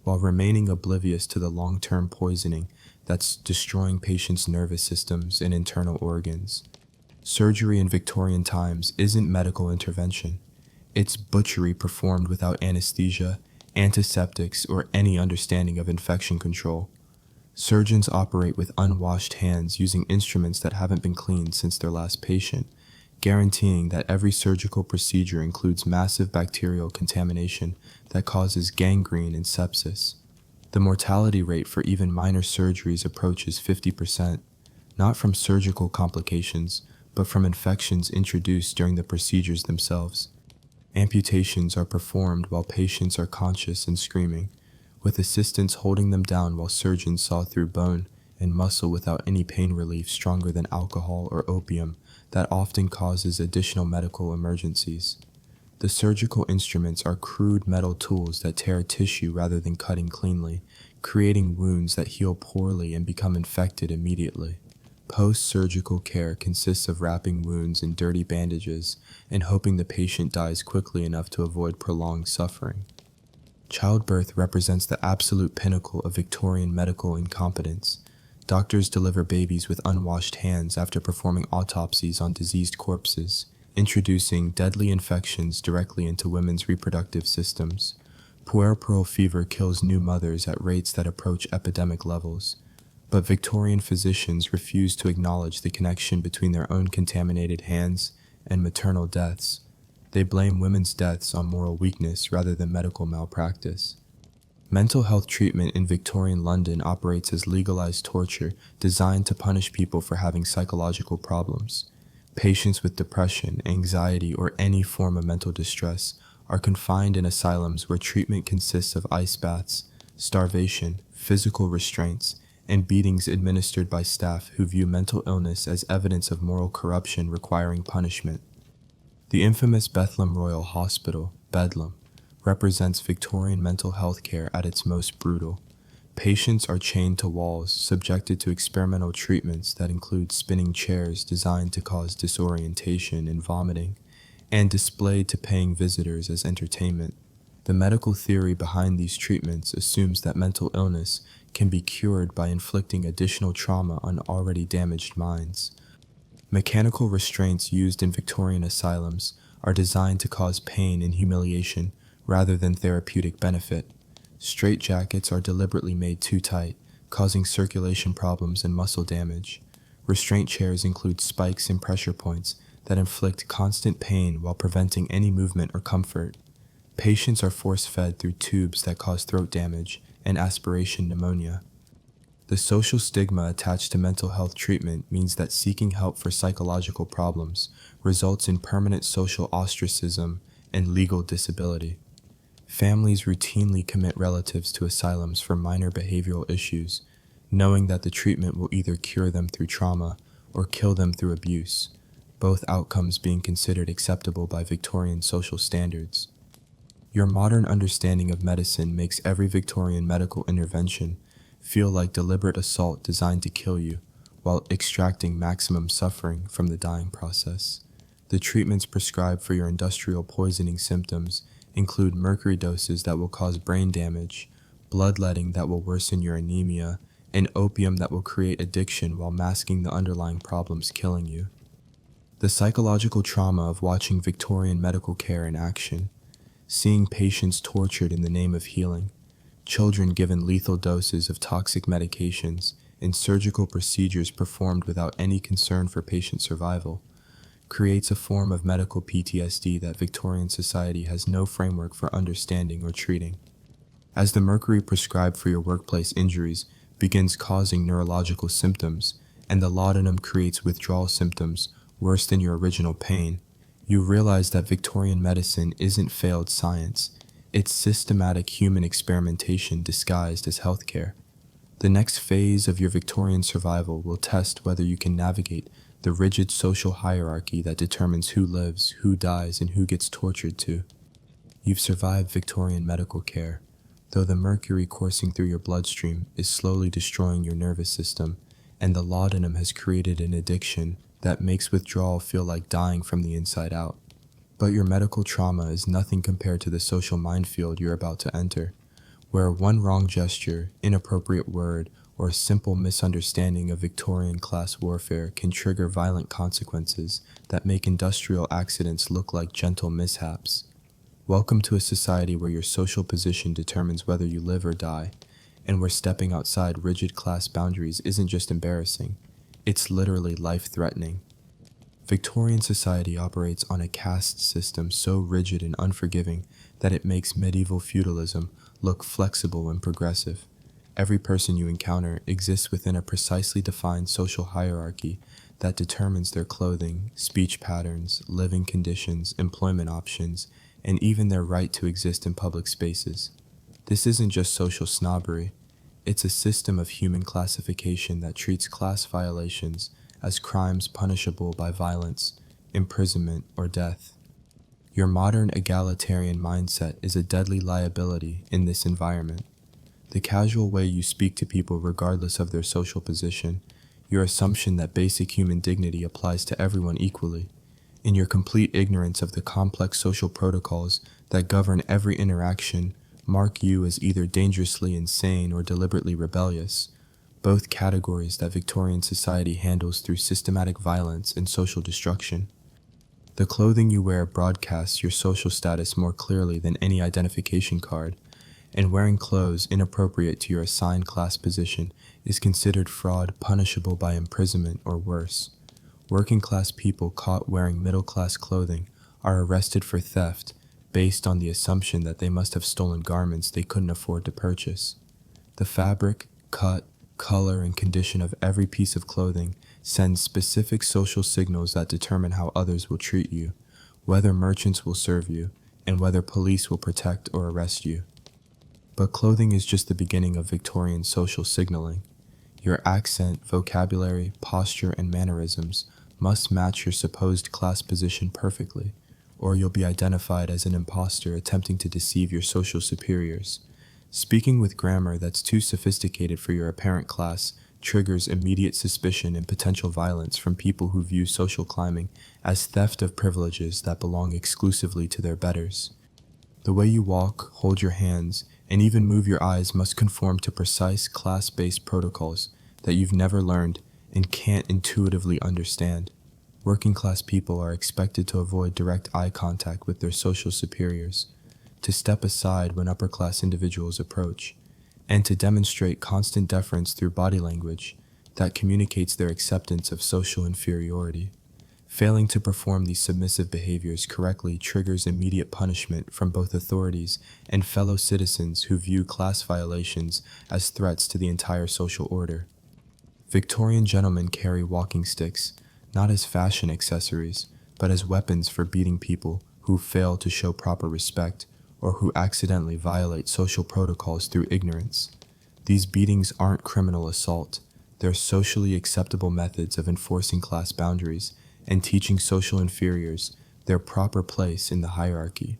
while remaining oblivious to the long-term poisoning that's destroying patients' nervous systems and internal organs. Surgery in Victorian times isn't medical intervention. It's butchery performed without anesthesia, antiseptics, or any understanding of infection control. Surgeons operate with unwashed hands using instruments that haven't been cleaned since their last patient, guaranteeing that every surgical procedure includes massive bacterial contamination that causes gangrene and sepsis. The mortality rate for even minor surgeries approaches 50%, not from surgical complications, but from infections introduced during the procedures themselves. Amputations are performed while patients are conscious and screaming, with assistants holding them down while surgeons saw through bone and muscle without any pain relief stronger than alcohol or opium that often causes additional medical emergencies. The surgical instruments are crude metal tools that tear tissue rather than cutting cleanly, creating wounds that heal poorly and become infected immediately. Post-surgical care consists of wrapping wounds in dirty bandages and hoping the patient dies quickly enough to avoid prolonged suffering. Childbirth represents the absolute pinnacle of Victorian medical incompetence. Doctors deliver babies with unwashed hands after performing autopsies on diseased corpses, introducing deadly infections directly into women's reproductive systems. Puerperal fever kills new mothers at rates that approach epidemic levels. But Victorian physicians refuse to acknowledge the connection between their own contaminated hands and maternal deaths. They blame women's deaths on moral weakness rather than medical malpractice. Mental health treatment in Victorian London operates as legalized torture designed to punish people for having psychological problems. Patients with depression, anxiety, or any form of mental distress are confined in asylums where treatment consists of ice baths, starvation, physical restraints, and beatings administered by staff who view mental illness as evidence of moral corruption requiring punishment. The infamous Bethlehem Royal Hospital, Bedlam, represents Victorian mental health care at its most brutal. Patients are chained to walls, subjected to experimental treatments that include spinning chairs designed to cause disorientation and vomiting, and displayed to paying visitors as entertainment. The medical theory behind these treatments assumes that mental illness can be cured by inflicting additional trauma on already damaged minds. Mechanical restraints used in Victorian asylums are designed to cause pain and humiliation rather than therapeutic benefit. Straitjackets are deliberately made too tight, causing circulation problems and muscle damage. Restraint chairs include spikes and pressure points that inflict constant pain while preventing any movement or comfort. Patients are force-fed through tubes that cause throat damage and aspiration pneumonia. The social stigma attached to mental health treatment means that seeking help for psychological problems results in permanent social ostracism and legal disability. Families routinely commit relatives to asylums for minor behavioral issues, knowing that the treatment will either cure them through trauma or kill them through abuse, both outcomes being considered acceptable by Victorian social standards. Your modern understanding of medicine makes every Victorian medical intervention feel like deliberate assault designed to kill you, while extracting maximum suffering from the dying process. The treatments prescribed for your industrial poisoning symptoms include mercury doses that will cause brain damage, bloodletting that will worsen your anemia, and opium that will create addiction while masking the underlying problems killing you. The psychological trauma of watching Victorian medical care in action, seeing patients tortured in the name of healing, children given lethal doses of toxic medications, and surgical procedures performed without any concern for patient survival, creates a form of medical PTSD that Victorian society has no framework for understanding or treating. As the mercury prescribed for your workplace injuries begins causing neurological symptoms, and the laudanum creates withdrawal symptoms worse than your original pain, you realize that Victorian medicine isn't failed science, it's systematic human experimentation disguised as healthcare. The next phase of your Victorian survival will test whether you can navigate the rigid social hierarchy that determines who lives, who dies, and who gets tortured too. You've survived Victorian medical care, though the mercury coursing through your bloodstream is slowly destroying your nervous system and the laudanum has created an addiction that makes withdrawal feel like dying from the inside out. But your medical trauma is nothing compared to the social minefield you're about to enter, where one wrong gesture, inappropriate word, or a simple misunderstanding of Victorian class warfare can trigger violent consequences that make industrial accidents look like gentle mishaps. Welcome to a society where your social position determines whether you live or die, and where stepping outside rigid class boundaries isn't just embarrassing, it's literally life-threatening. Victorian society operates on a caste system so rigid and unforgiving that it makes medieval feudalism look flexible and progressive. Every person you encounter exists within a precisely defined social hierarchy that determines their clothing, speech patterns, living conditions, employment options, and even their right to exist in public spaces. This isn't just social snobbery, it's a system of human classification that treats class violations as crimes punishable by violence, imprisonment, or death. Your modern egalitarian mindset is a deadly liability in this environment. The casual way you speak to people regardless of their social position, your assumption that basic human dignity applies to everyone equally, and your complete ignorance of the complex social protocols that govern every interaction mark you as either dangerously insane or deliberately rebellious, both categories that Victorian society handles through systematic violence and social destruction. The clothing you wear broadcasts your social status more clearly than any identification card, and wearing clothes inappropriate to your assigned class position is considered fraud punishable by imprisonment or worse. Working-class people caught wearing middle-class clothing are arrested for theft based on the assumption that they must have stolen garments they couldn't afford to purchase. The fabric, cut, color, and condition of every piece of clothing sends specific social signals that determine how others will treat you, whether merchants will serve you, and whether police will protect or arrest you. But clothing is just the beginning of Victorian social signaling. Your accent, vocabulary, posture, and mannerisms must match your supposed class position perfectly, or you'll be identified as an imposter attempting to deceive your social superiors. Speaking with grammar that's too sophisticated for your apparent class triggers immediate suspicion and potential violence from people who view social climbing as theft of privileges that belong exclusively to their betters. The way you walk, hold your hands, and even move your eyes must conform to precise class-based protocols that you've never learned and can't intuitively understand. Working-class people are expected to avoid direct eye contact with their social superiors, to step aside when upper-class individuals approach, and to demonstrate constant deference through body language that communicates their acceptance of social inferiority. Failing to perform these submissive behaviors correctly triggers immediate punishment from both authorities and fellow citizens who view class violations as threats to the entire social order. Victorian gentlemen carry walking sticks, not as fashion accessories, but as weapons for beating people who fail to show proper respect or who accidentally violate social protocols through ignorance. These beatings aren't criminal assault, they're socially acceptable methods of enforcing class boundaries and teaching social inferiors their proper place in the hierarchy.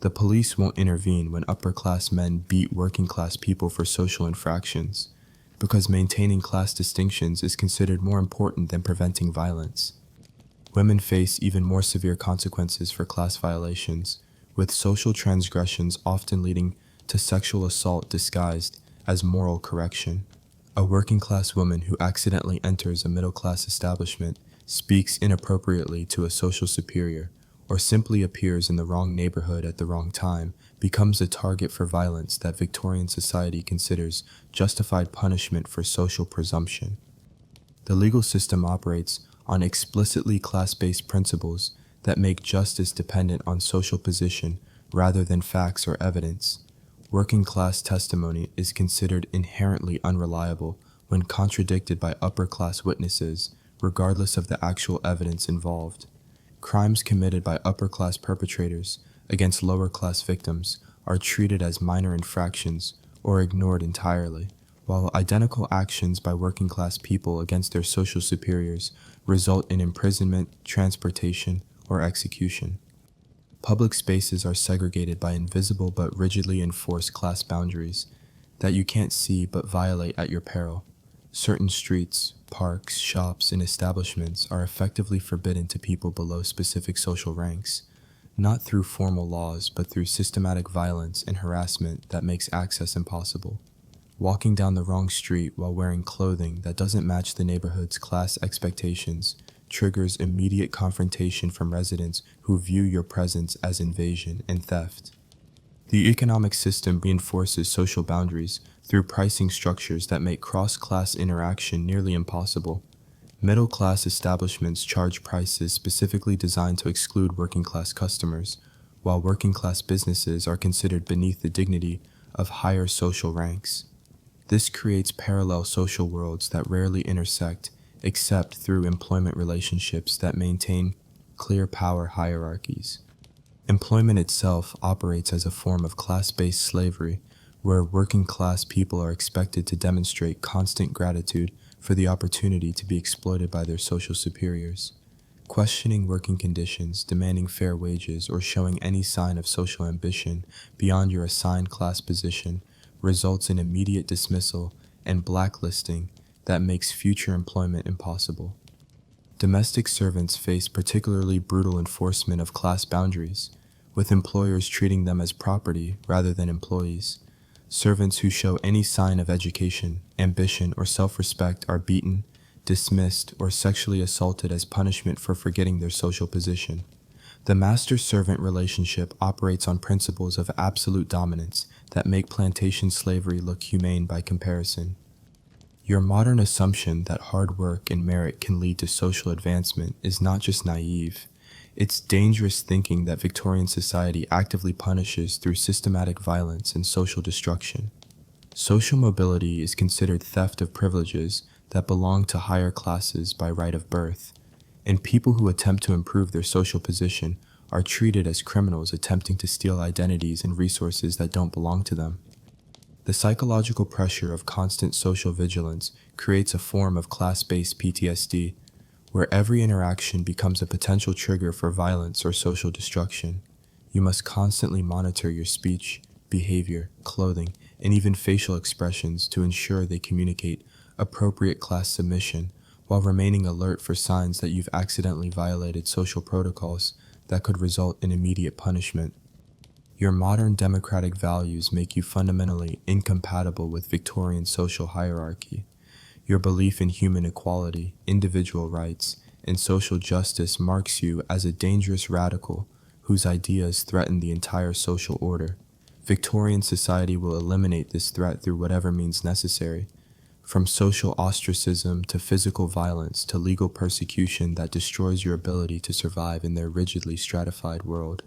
The police won't intervene when upper-class men beat working-class people for social infractions, because maintaining class distinctions is considered more important than preventing violence. Women face even more severe consequences for class violations, with social transgressions often leading to sexual assault disguised as moral correction. A working-class woman who accidentally enters a middle-class establishment, speaks inappropriately to a social superior, or simply appears in the wrong neighborhood at the wrong time, becomes a target for violence that Victorian society considers justified punishment for social presumption. The legal system operates on explicitly class-based principles that make justice dependent on social position rather than facts or evidence. Working-class testimony is considered inherently unreliable when contradicted by upper-class witnesses, regardless of the actual evidence involved. Crimes committed by upper-class perpetrators against lower-class victims are treated as minor infractions or ignored entirely, while identical actions by working-class people against their social superiors result in imprisonment, transportation, or execution. Public spaces are segregated by invisible but rigidly enforced class boundaries that you can't see but violate at your peril. Certain streets, parks, shops, and establishments are effectively forbidden to people below specific social ranks, not through formal laws but through systematic violence and harassment that makes access impossible. Walking down the wrong street while wearing clothing that doesn't match the neighborhood's class expectations triggers immediate confrontation from residents who view your presence as invasion and theft. The economic system reinforces social boundaries through pricing structures that make cross-class interaction nearly impossible. Middle-class establishments charge prices specifically designed to exclude working-class customers, while working-class businesses are considered beneath the dignity of higher social ranks. This creates parallel social worlds that rarely intersect except through employment relationships that maintain clear power hierarchies. Employment itself operates as a form of class-based slavery, where working-class people are expected to demonstrate constant gratitude for the opportunity to be exploited by their social superiors. Questioning working conditions, demanding fair wages, or showing any sign of social ambition beyond your assigned class position results in immediate dismissal and blacklisting that makes future employment impossible. Domestic servants face particularly brutal enforcement of class boundaries, with employers treating them as property rather than employees. Servants who show any sign of education, ambition, or self-respect are beaten, dismissed, or sexually assaulted as punishment for forgetting their social position. The master-servant relationship operates on principles of absolute dominance that make plantation slavery look humane by comparison. Your modern assumption that hard work and merit can lead to social advancement is not just naive. It's dangerous thinking that Victorian society actively punishes through systematic violence and social destruction. Social mobility is considered theft of privileges that belong to higher classes by right of birth, and people who attempt to improve their social position are treated as criminals attempting to steal identities and resources that don't belong to them. The psychological pressure of constant social vigilance creates a form of class-based PTSD, where every interaction becomes a potential trigger for violence or social destruction. You must constantly monitor your speech, behavior, clothing, and even facial expressions to ensure they communicate appropriate class submission, while remaining alert for signs that you've accidentally violated social protocols that could result in immediate punishment. Your modern democratic values make you fundamentally incompatible with Victorian social hierarchy. Your belief in human equality, individual rights, and social justice marks you as a dangerous radical whose ideas threaten the entire social order. Victorian society will eliminate this threat through whatever means necessary, from social ostracism to physical violence to legal persecution that destroys your ability to survive in their rigidly stratified world.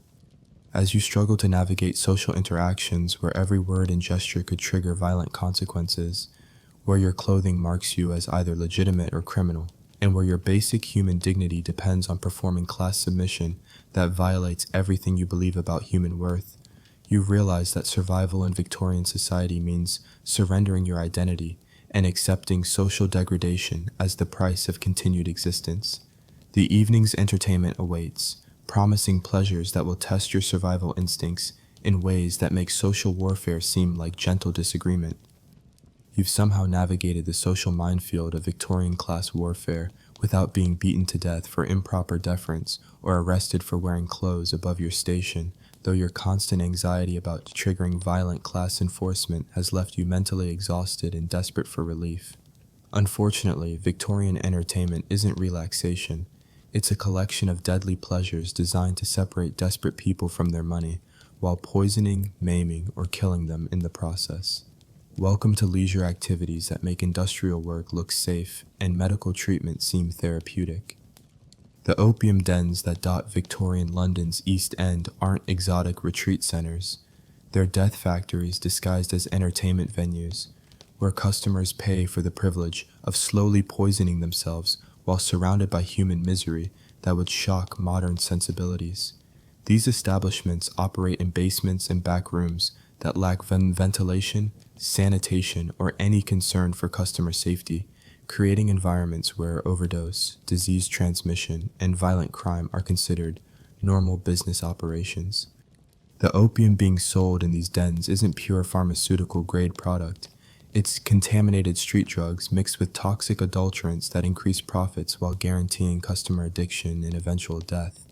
As you struggle to navigate social interactions where every word and gesture could trigger violent consequences, where your clothing marks you as either legitimate or criminal, and where your basic human dignity depends on performing class submission that violates everything you believe about human worth, you realize that survival in Victorian society means surrendering your identity and accepting social degradation as the price of continued existence. The evening's entertainment awaits, promising pleasures that will test your survival instincts in ways that make social warfare seem like gentle disagreement. You've somehow navigated the social minefield of Victorian class warfare without being beaten to death for improper deference or arrested for wearing clothes above your station, though your constant anxiety about triggering violent class enforcement has left you mentally exhausted and desperate for relief. Unfortunately, Victorian entertainment isn't relaxation. It's a collection of deadly pleasures designed to separate desperate people from their money, while poisoning, maiming, or killing them in the process. Welcome to leisure activities that make industrial work look safe and medical treatment seem therapeutic. The opium dens that dot Victorian London's East End aren't exotic retreat centers. They're death factories disguised as entertainment venues, where customers pay for the privilege of slowly poisoning themselves while surrounded by human misery that would shock modern sensibilities. These establishments operate in basements and back rooms that lack ventilation, sanitation, or any concern for customer safety, creating environments where overdose, disease transmission, and violent crime are considered normal business operations. The opium being sold in these dens isn't pure pharmaceutical-grade product. It's contaminated street drugs mixed with toxic adulterants that increase profits while guaranteeing customer addiction and eventual death.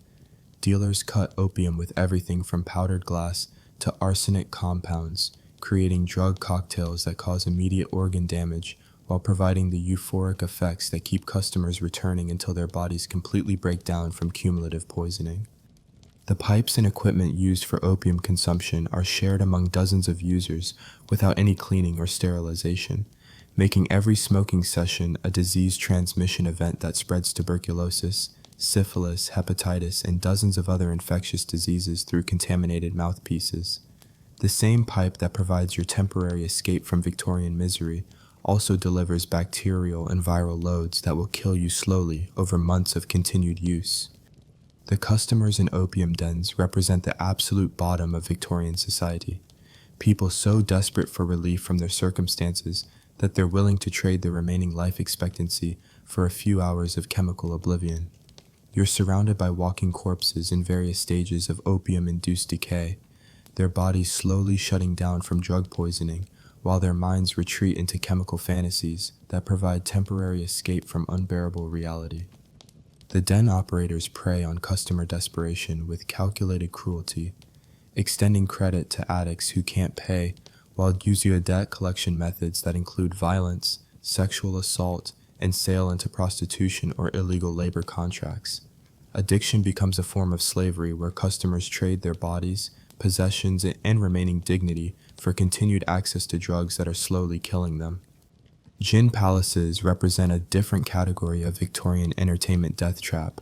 Dealers cut opium with everything from powdered glass to arsenic compounds, creating drug cocktails that cause immediate organ damage while providing the euphoric effects that keep customers returning until their bodies completely break down from cumulative poisoning. The pipes and equipment used for opium consumption are shared among dozens of users without any cleaning or sterilization, making every smoking session a disease transmission event that spreads tuberculosis, syphilis, hepatitis, and dozens of other infectious diseases through contaminated mouthpieces. The same pipe that provides your temporary escape from Victorian misery also delivers bacterial and viral loads that will kill you slowly over months of continued use. The customers in opium dens represent the absolute bottom of Victorian society, people so desperate for relief from their circumstances that they're willing to trade their remaining life expectancy for a few hours of chemical oblivion. You're surrounded by walking corpses in various stages of opium-induced decay, their bodies slowly shutting down from drug poisoning, while their minds retreat into chemical fantasies that provide temporary escape from unbearable reality. The den operators prey on customer desperation with calculated cruelty, extending credit to addicts who can't pay while using debt collection methods that include violence, sexual assault, and sale into prostitution or illegal labor contracts. Addiction becomes a form of slavery where customers trade their bodies, possessions, and remaining dignity for continued access to drugs that are slowly killing them. Gin palaces represent a different category of Victorian entertainment death trap,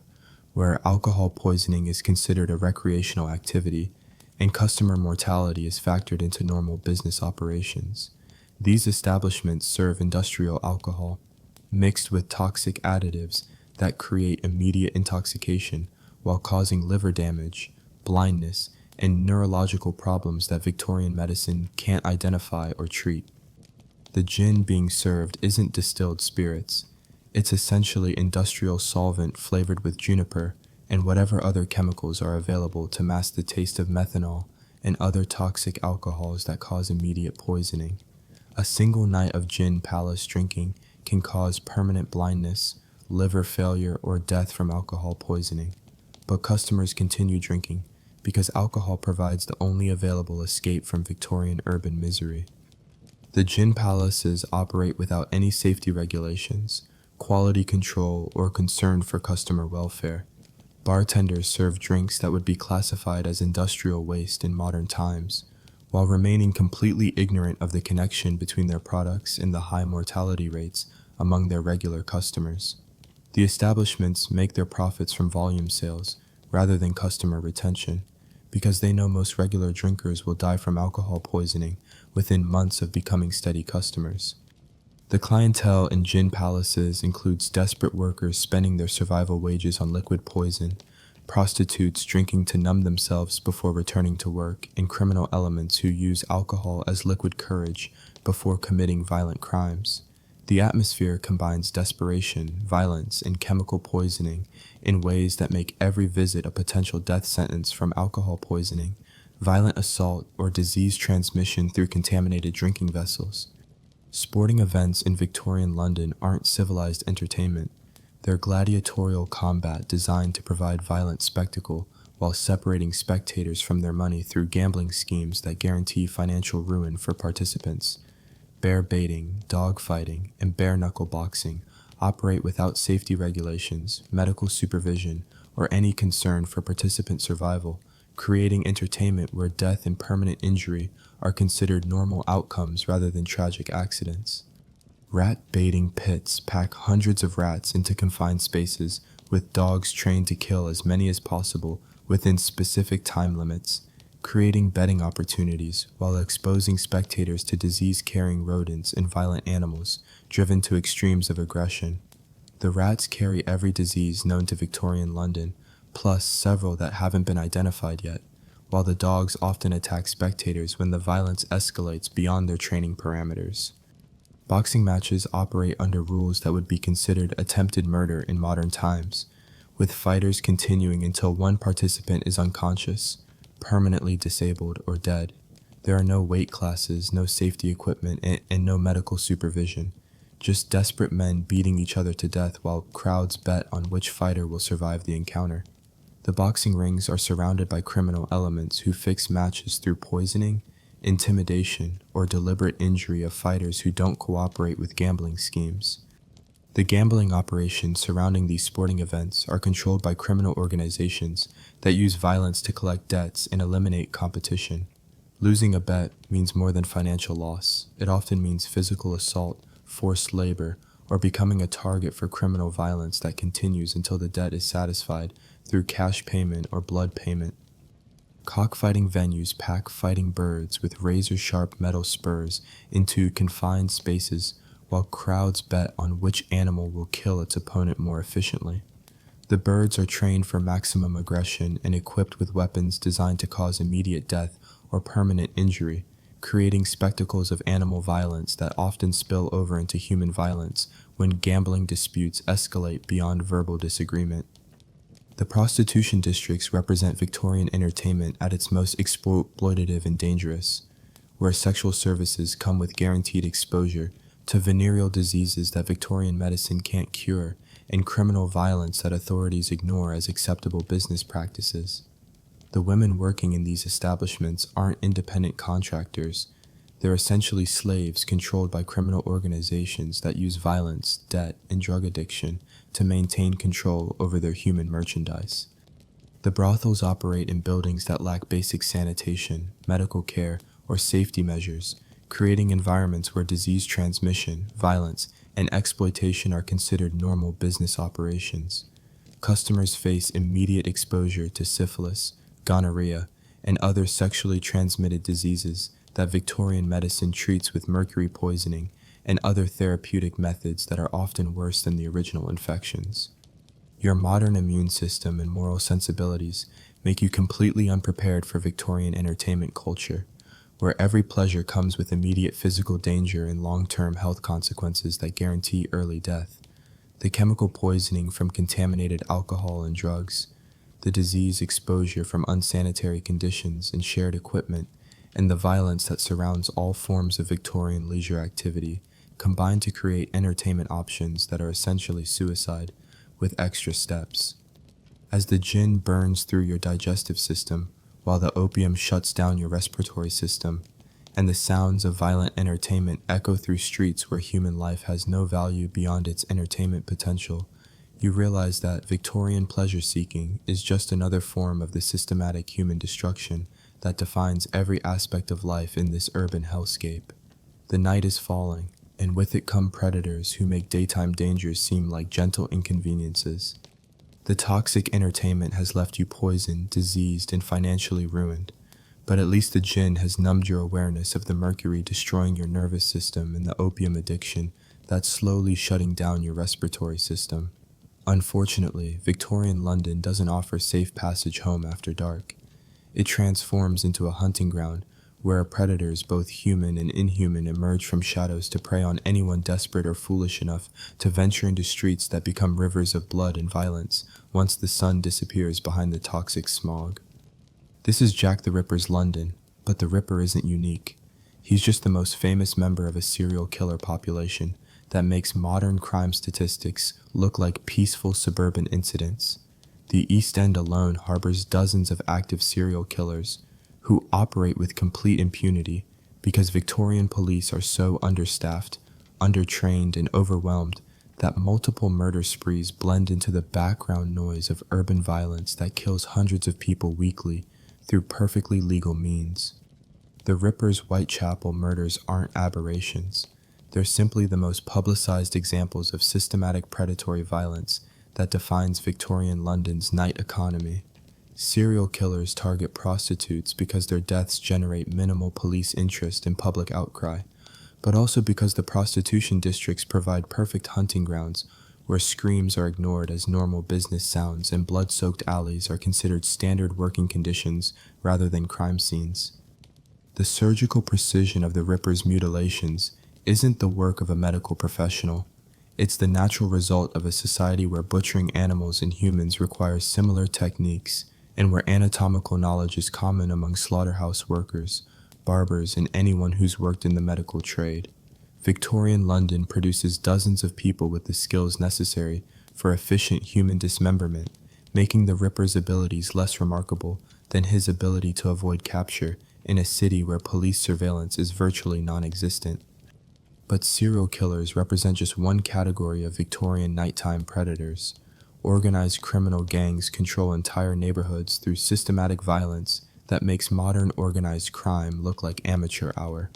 where alcohol poisoning is considered a recreational activity and customer mortality is factored into normal business operations. These establishments serve industrial alcohol, mixed with toxic additives that create immediate intoxication while causing liver damage, blindness, and neurological problems that Victorian medicine can't identify or treat. The gin being served isn't distilled spirits. It's essentially industrial solvent flavored with juniper and whatever other chemicals are available to mask the taste of methanol and other toxic alcohols that cause immediate poisoning. A single night of gin palace drinking can cause permanent blindness, liver failure, or death from alcohol poisoning. But customers continue drinking because alcohol provides the only available escape from Victorian urban misery. The gin palaces operate without any safety regulations, quality control, or concern for customer welfare. Bartenders serve drinks that would be classified as industrial waste in modern times, while remaining completely ignorant of the connection between their products and the high mortality rates among their regular customers. The establishments make their profits from volume sales rather than customer retention, because they know most regular drinkers will die from alcohol poisoning within months of becoming steady customers. The clientele in gin palaces includes desperate workers spending their survival wages on liquid poison, prostitutes drinking to numb themselves before returning to work, and criminal elements who use alcohol as liquid courage before committing violent crimes. The atmosphere combines desperation, violence, and chemical poisoning in ways that make every visit a potential death sentence from alcohol poisoning, violent assault, or disease transmission through contaminated drinking vessels. Sporting events in Victorian London aren't civilized entertainment. They're gladiatorial combat designed to provide violent spectacle while separating spectators from their money through gambling schemes that guarantee financial ruin for participants. Bear baiting, dog fighting, and bare-knuckle boxing operate without safety regulations, medical supervision, or any concern for participant survival, creating entertainment where death and permanent injury are considered normal outcomes rather than tragic accidents. Rat baiting pits pack hundreds of rats into confined spaces with dogs trained to kill as many as possible within specific time limits, creating betting opportunities while exposing spectators to disease-carrying rodents and violent animals driven to extremes of aggression. The rats carry every disease known to Victorian London, plus several that haven't been identified yet, while the dogs often attack spectators when the violence escalates beyond their training parameters. Boxing matches operate under rules that would be considered attempted murder in modern times, with fighters continuing until one participant is unconscious, permanently disabled, or dead. There are no weight classes, no safety equipment, and no medical supervision. Just desperate men beating each other to death while crowds bet on which fighter will survive the encounter. The boxing rings are surrounded by criminal elements who fix matches through poisoning, intimidation, or deliberate injury of fighters who don't cooperate with gambling schemes. The gambling operations surrounding these sporting events are controlled by criminal organizations that use violence to collect debts and eliminate competition. Losing a bet means more than financial loss. It often means physical assault, forced labor, or becoming a target for criminal violence that continues until the debt is satisfied through cash payment or blood payment. Cockfighting venues pack fighting birds with razor-sharp metal spurs into confined spaces while crowds bet on which animal will kill its opponent more efficiently. The birds are trained for maximum aggression and equipped with weapons designed to cause immediate death or permanent injury, creating spectacles of animal violence that often spill over into human violence when gambling disputes escalate beyond verbal disagreement. The prostitution districts represent Victorian entertainment at its most exploitative and dangerous, where sexual services come with guaranteed exposure to venereal diseases that Victorian medicine can't cure and criminal violence that authorities ignore as acceptable business practices. The women working in these establishments aren't independent contractors. They're essentially slaves controlled by criminal organizations that use violence, debt, and drug addiction to maintain control over their human merchandise. The brothels operate in buildings that lack basic sanitation, medical care, or safety measures, creating environments where disease transmission, violence, and exploitation are considered normal business operations. Customers face immediate exposure to syphilis, gonorrhea, and other sexually transmitted diseases that Victorian medicine treats with mercury poisoning and other therapeutic methods that are often worse than the original infections. Your modern immune system and moral sensibilities make you completely unprepared for Victorian entertainment culture, where every pleasure comes with immediate physical danger and long-term health consequences that guarantee early death. The chemical poisoning from contaminated alcohol and drugs, the disease exposure from unsanitary conditions and shared equipment, and the violence that surrounds all forms of Victorian leisure activity combine to create entertainment options that are essentially suicide, with extra steps. As the gin burns through your digestive system, while the opium shuts down your respiratory system, and the sounds of violent entertainment echo through streets where human life has no value beyond its entertainment potential, you realize that Victorian pleasure-seeking is just another form of the systematic human destruction that defines every aspect of life in this urban hellscape. The night is falling, and with it come predators who make daytime dangers seem like gentle inconveniences. The toxic entertainment has left you poisoned, diseased, and financially ruined, but at least the gin has numbed your awareness of the mercury destroying your nervous system and the opium addiction that's slowly shutting down your respiratory system. Unfortunately, Victorian London doesn't offer safe passage home after dark. It transforms into a hunting ground where predators, both human and inhuman, emerge from shadows to prey on anyone desperate or foolish enough to venture into streets that become rivers of blood and violence once the sun disappears behind the toxic smog. This is Jack the Ripper's London, but the Ripper isn't unique. He's just the most famous member of a serial killer population that makes modern crime statistics look like peaceful suburban incidents. The East End alone harbors dozens of active serial killers who operate with complete impunity because Victorian police are so understaffed, undertrained, and overwhelmed that multiple murder sprees blend into the background noise of urban violence that kills hundreds of people weekly through perfectly legal means. The Ripper's Whitechapel murders aren't aberrations. They're simply the most publicized examples of systematic predatory violence that defines Victorian London's night economy. Serial killers target prostitutes because their deaths generate minimal police interest and public outcry, but also because the prostitution districts provide perfect hunting grounds where screams are ignored as normal business sounds and blood-soaked alleys are considered standard working conditions rather than crime scenes. The surgical precision of the Ripper's mutilations isn't the work of a medical professional. It's the natural result of a society where butchering animals and humans requires similar techniques, and where anatomical knowledge is common among slaughterhouse workers, barbers, and anyone who's worked in the medical trade. Victorian London produces dozens of people with the skills necessary for efficient human dismemberment, making the Ripper's abilities less remarkable than his ability to avoid capture in a city where police surveillance is virtually non-existent. But serial killers represent just one category of Victorian nighttime predators. Organized criminal gangs control entire neighborhoods through systematic violence that makes modern organized crime look like amateur hour.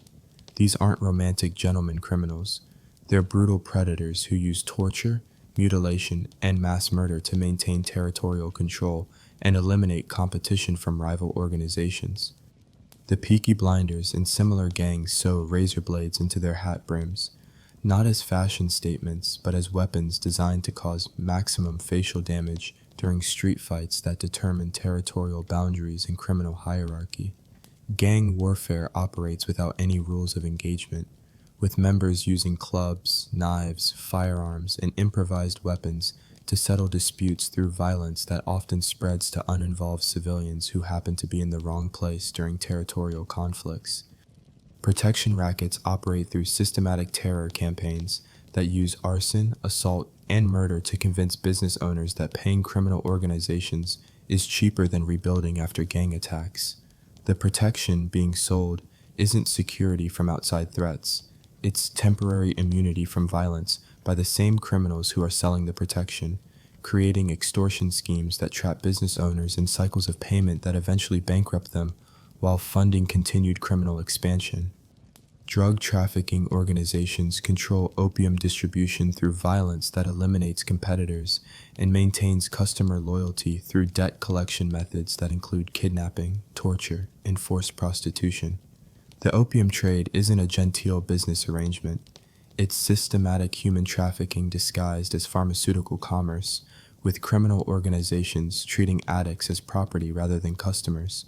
These aren't romantic gentleman criminals. They're brutal predators who use torture, mutilation, and mass murder to maintain territorial control and eliminate competition from rival organizations. The Peaky Blinders and similar gangs sew razor blades into their hat brims, not as fashion statements, but as weapons designed to cause maximum facial damage during street fights that determine territorial boundaries and criminal hierarchy. Gang warfare operates without any rules of engagement, with members using clubs, knives, firearms, and improvised weapons to settle disputes through violence that often spreads to uninvolved civilians who happen to be in the wrong place during territorial conflicts. Protection rackets operate through systematic terror campaigns that use arson, assault, and murder to convince business owners that paying criminal organizations is cheaper than rebuilding after gang attacks. The protection being sold isn't security from outside threats, it's temporary immunity from violence by the same criminals who are selling the protection, creating extortion schemes that trap business owners in cycles of payment that eventually bankrupt them while funding continued criminal expansion. Drug trafficking organizations control opium distribution through violence that eliminates competitors and maintains customer loyalty through debt collection methods that include kidnapping, torture, and forced prostitution. The opium trade isn't a genteel business arrangement. It's systematic human trafficking disguised as pharmaceutical commerce, with criminal organizations treating addicts as property rather than customers.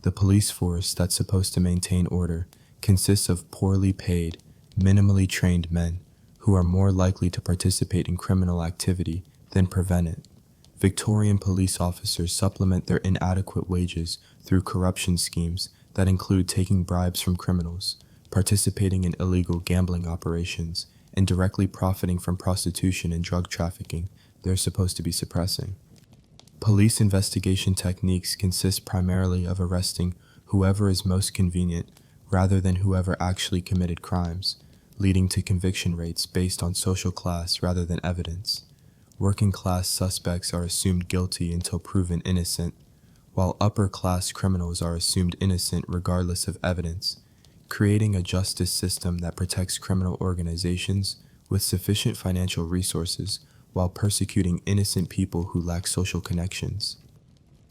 The police force that's supposed to maintain order consists of poorly paid, minimally trained men who are more likely to participate in criminal activity than prevent it. Victorian police officers supplement their inadequate wages through corruption schemes that include taking bribes from criminals, participating in illegal gambling operations, and directly profiting from prostitution and drug trafficking they're supposed to be suppressing. Police investigation techniques consist primarily of arresting whoever is most convenient rather than whoever actually committed crimes, leading to conviction rates based on social class rather than evidence. Working-class suspects are assumed guilty until proven innocent, while upper-class criminals are assumed innocent regardless of evidence, creating a justice system that protects criminal organizations with sufficient financial resources while persecuting innocent people who lack social connections.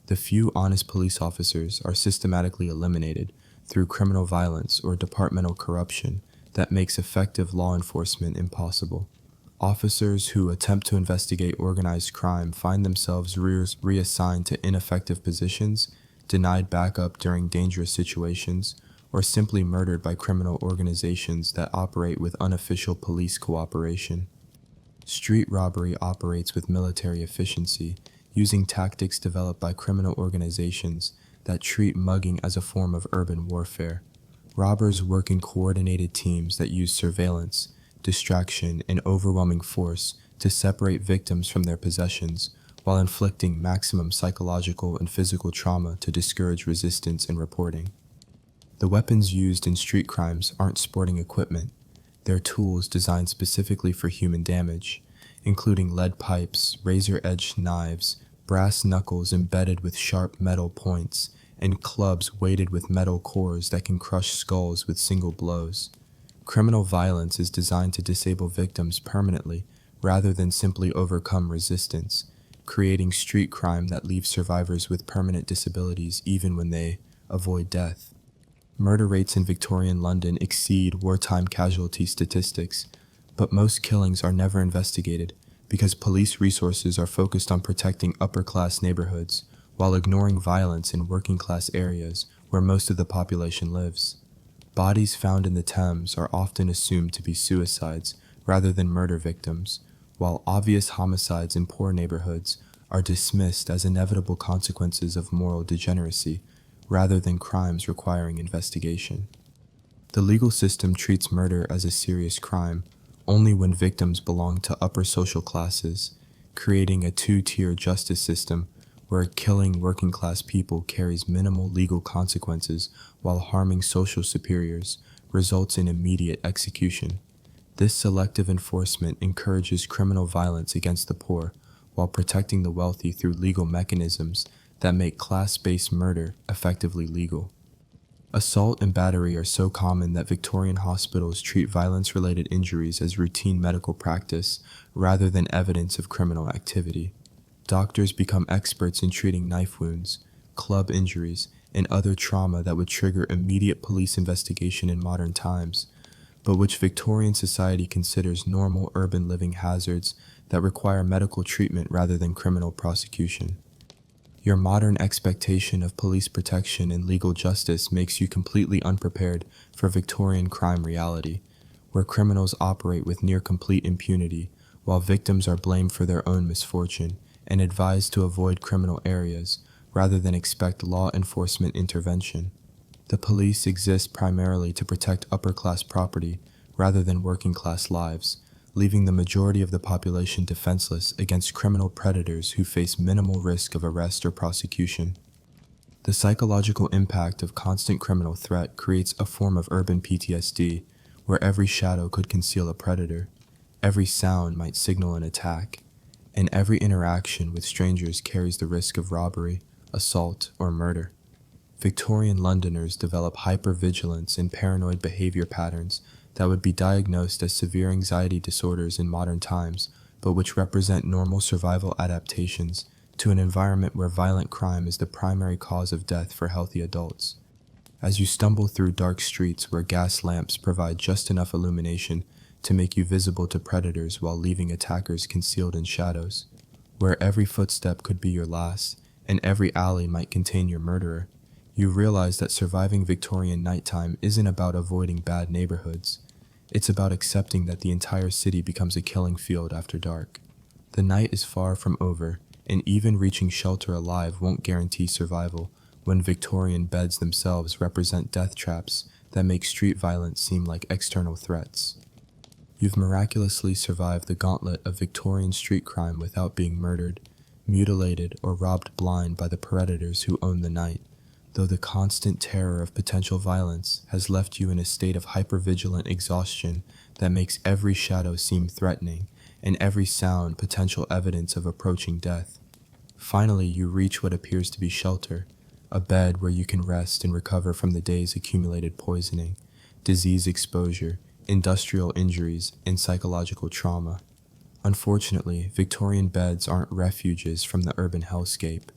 The few honest police officers are systematically eliminated through criminal violence or departmental corruption that makes effective law enforcement impossible. Officers who attempt to investigate organized crime find themselves reassigned to ineffective positions, denied backup during dangerous situations, or simply murdered by criminal organizations that operate with unofficial police cooperation. Street robbery operates with military efficiency, using tactics developed by criminal organizations that treat mugging as a form of urban warfare. Robbers work in coordinated teams that use surveillance, distraction, and overwhelming force to separate victims from their possessions, while inflicting maximum psychological and physical trauma to discourage resistance and reporting. The weapons used in street crimes aren't sporting equipment. They're tools designed specifically for human damage, including lead pipes, razor-edged knives, brass knuckles embedded with sharp metal points, and clubs weighted with metal cores that can crush skulls with single blows. Criminal violence is designed to disable victims permanently rather than simply overcome resistance, creating street crime that leaves survivors with permanent disabilities even when they avoid death. Murder rates in Victorian London exceed wartime casualty statistics, but most killings are never investigated because police resources are focused on protecting upper-class neighborhoods while ignoring violence in working-class areas where most of the population lives. Bodies found in the Thames are often assumed to be suicides rather than murder victims, while obvious homicides in poor neighborhoods are dismissed as inevitable consequences of moral degeneracy, rather than crimes requiring investigation. The legal system treats murder as a serious crime only when victims belong to upper social classes, creating a two-tier justice system where killing working-class people carries minimal legal consequences while harming social superiors results in immediate execution. This selective enforcement encourages criminal violence against the poor while protecting the wealthy through legal mechanisms that make class-based murder effectively legal. Assault and battery are so common that Victorian hospitals treat violence-related injuries as routine medical practice rather than evidence of criminal activity. Doctors become experts in treating knife wounds, club injuries, and other trauma that would trigger immediate police investigation in modern times, but which Victorian society considers normal urban living hazards that require medical treatment rather than criminal prosecution. Your modern expectation of police protection and legal justice makes you completely unprepared for Victorian crime reality, where criminals operate with near complete impunity, while victims are blamed for their own misfortune and advised to avoid criminal areas rather than expect law enforcement intervention. The police exist primarily to protect upper-class property rather than working-class lives, leaving the majority of the population defenseless against criminal predators who face minimal risk of arrest or prosecution. The psychological impact of constant criminal threat creates a form of urban PTSD, where every shadow could conceal a predator, every sound might signal an attack, and every interaction with strangers carries the risk of robbery, assault, or murder. Victorian Londoners develop hypervigilance and paranoid behavior patterns that would be diagnosed as severe anxiety disorders in modern times, but which represent normal survival adaptations to an environment where violent crime is the primary cause of death for healthy adults. As you stumble through dark streets where gas lamps provide just enough illumination to make you visible to predators while leaving attackers concealed in shadows, where every footstep could be your last and every alley might contain your murderer, you realize that surviving Victorian nighttime isn't about avoiding bad neighborhoods. It's about accepting that the entire city becomes a killing field after dark. The night is far from over, and even reaching shelter alive won't guarantee survival when Victorian beds themselves represent death traps that make street violence seem like external threats. You've miraculously survived the gauntlet of Victorian street crime without being murdered, mutilated, or robbed blind by the predators who own the night, though the constant terror of potential violence has left you in a state of hypervigilant exhaustion that makes every shadow seem threatening and every sound potential evidence of approaching death. Finally, you reach what appears to be shelter, a bed where you can rest and recover from the day's accumulated poisoning, disease exposure, industrial injuries, and psychological trauma. Unfortunately, Victorian beds aren't refuges from the urban hellscape.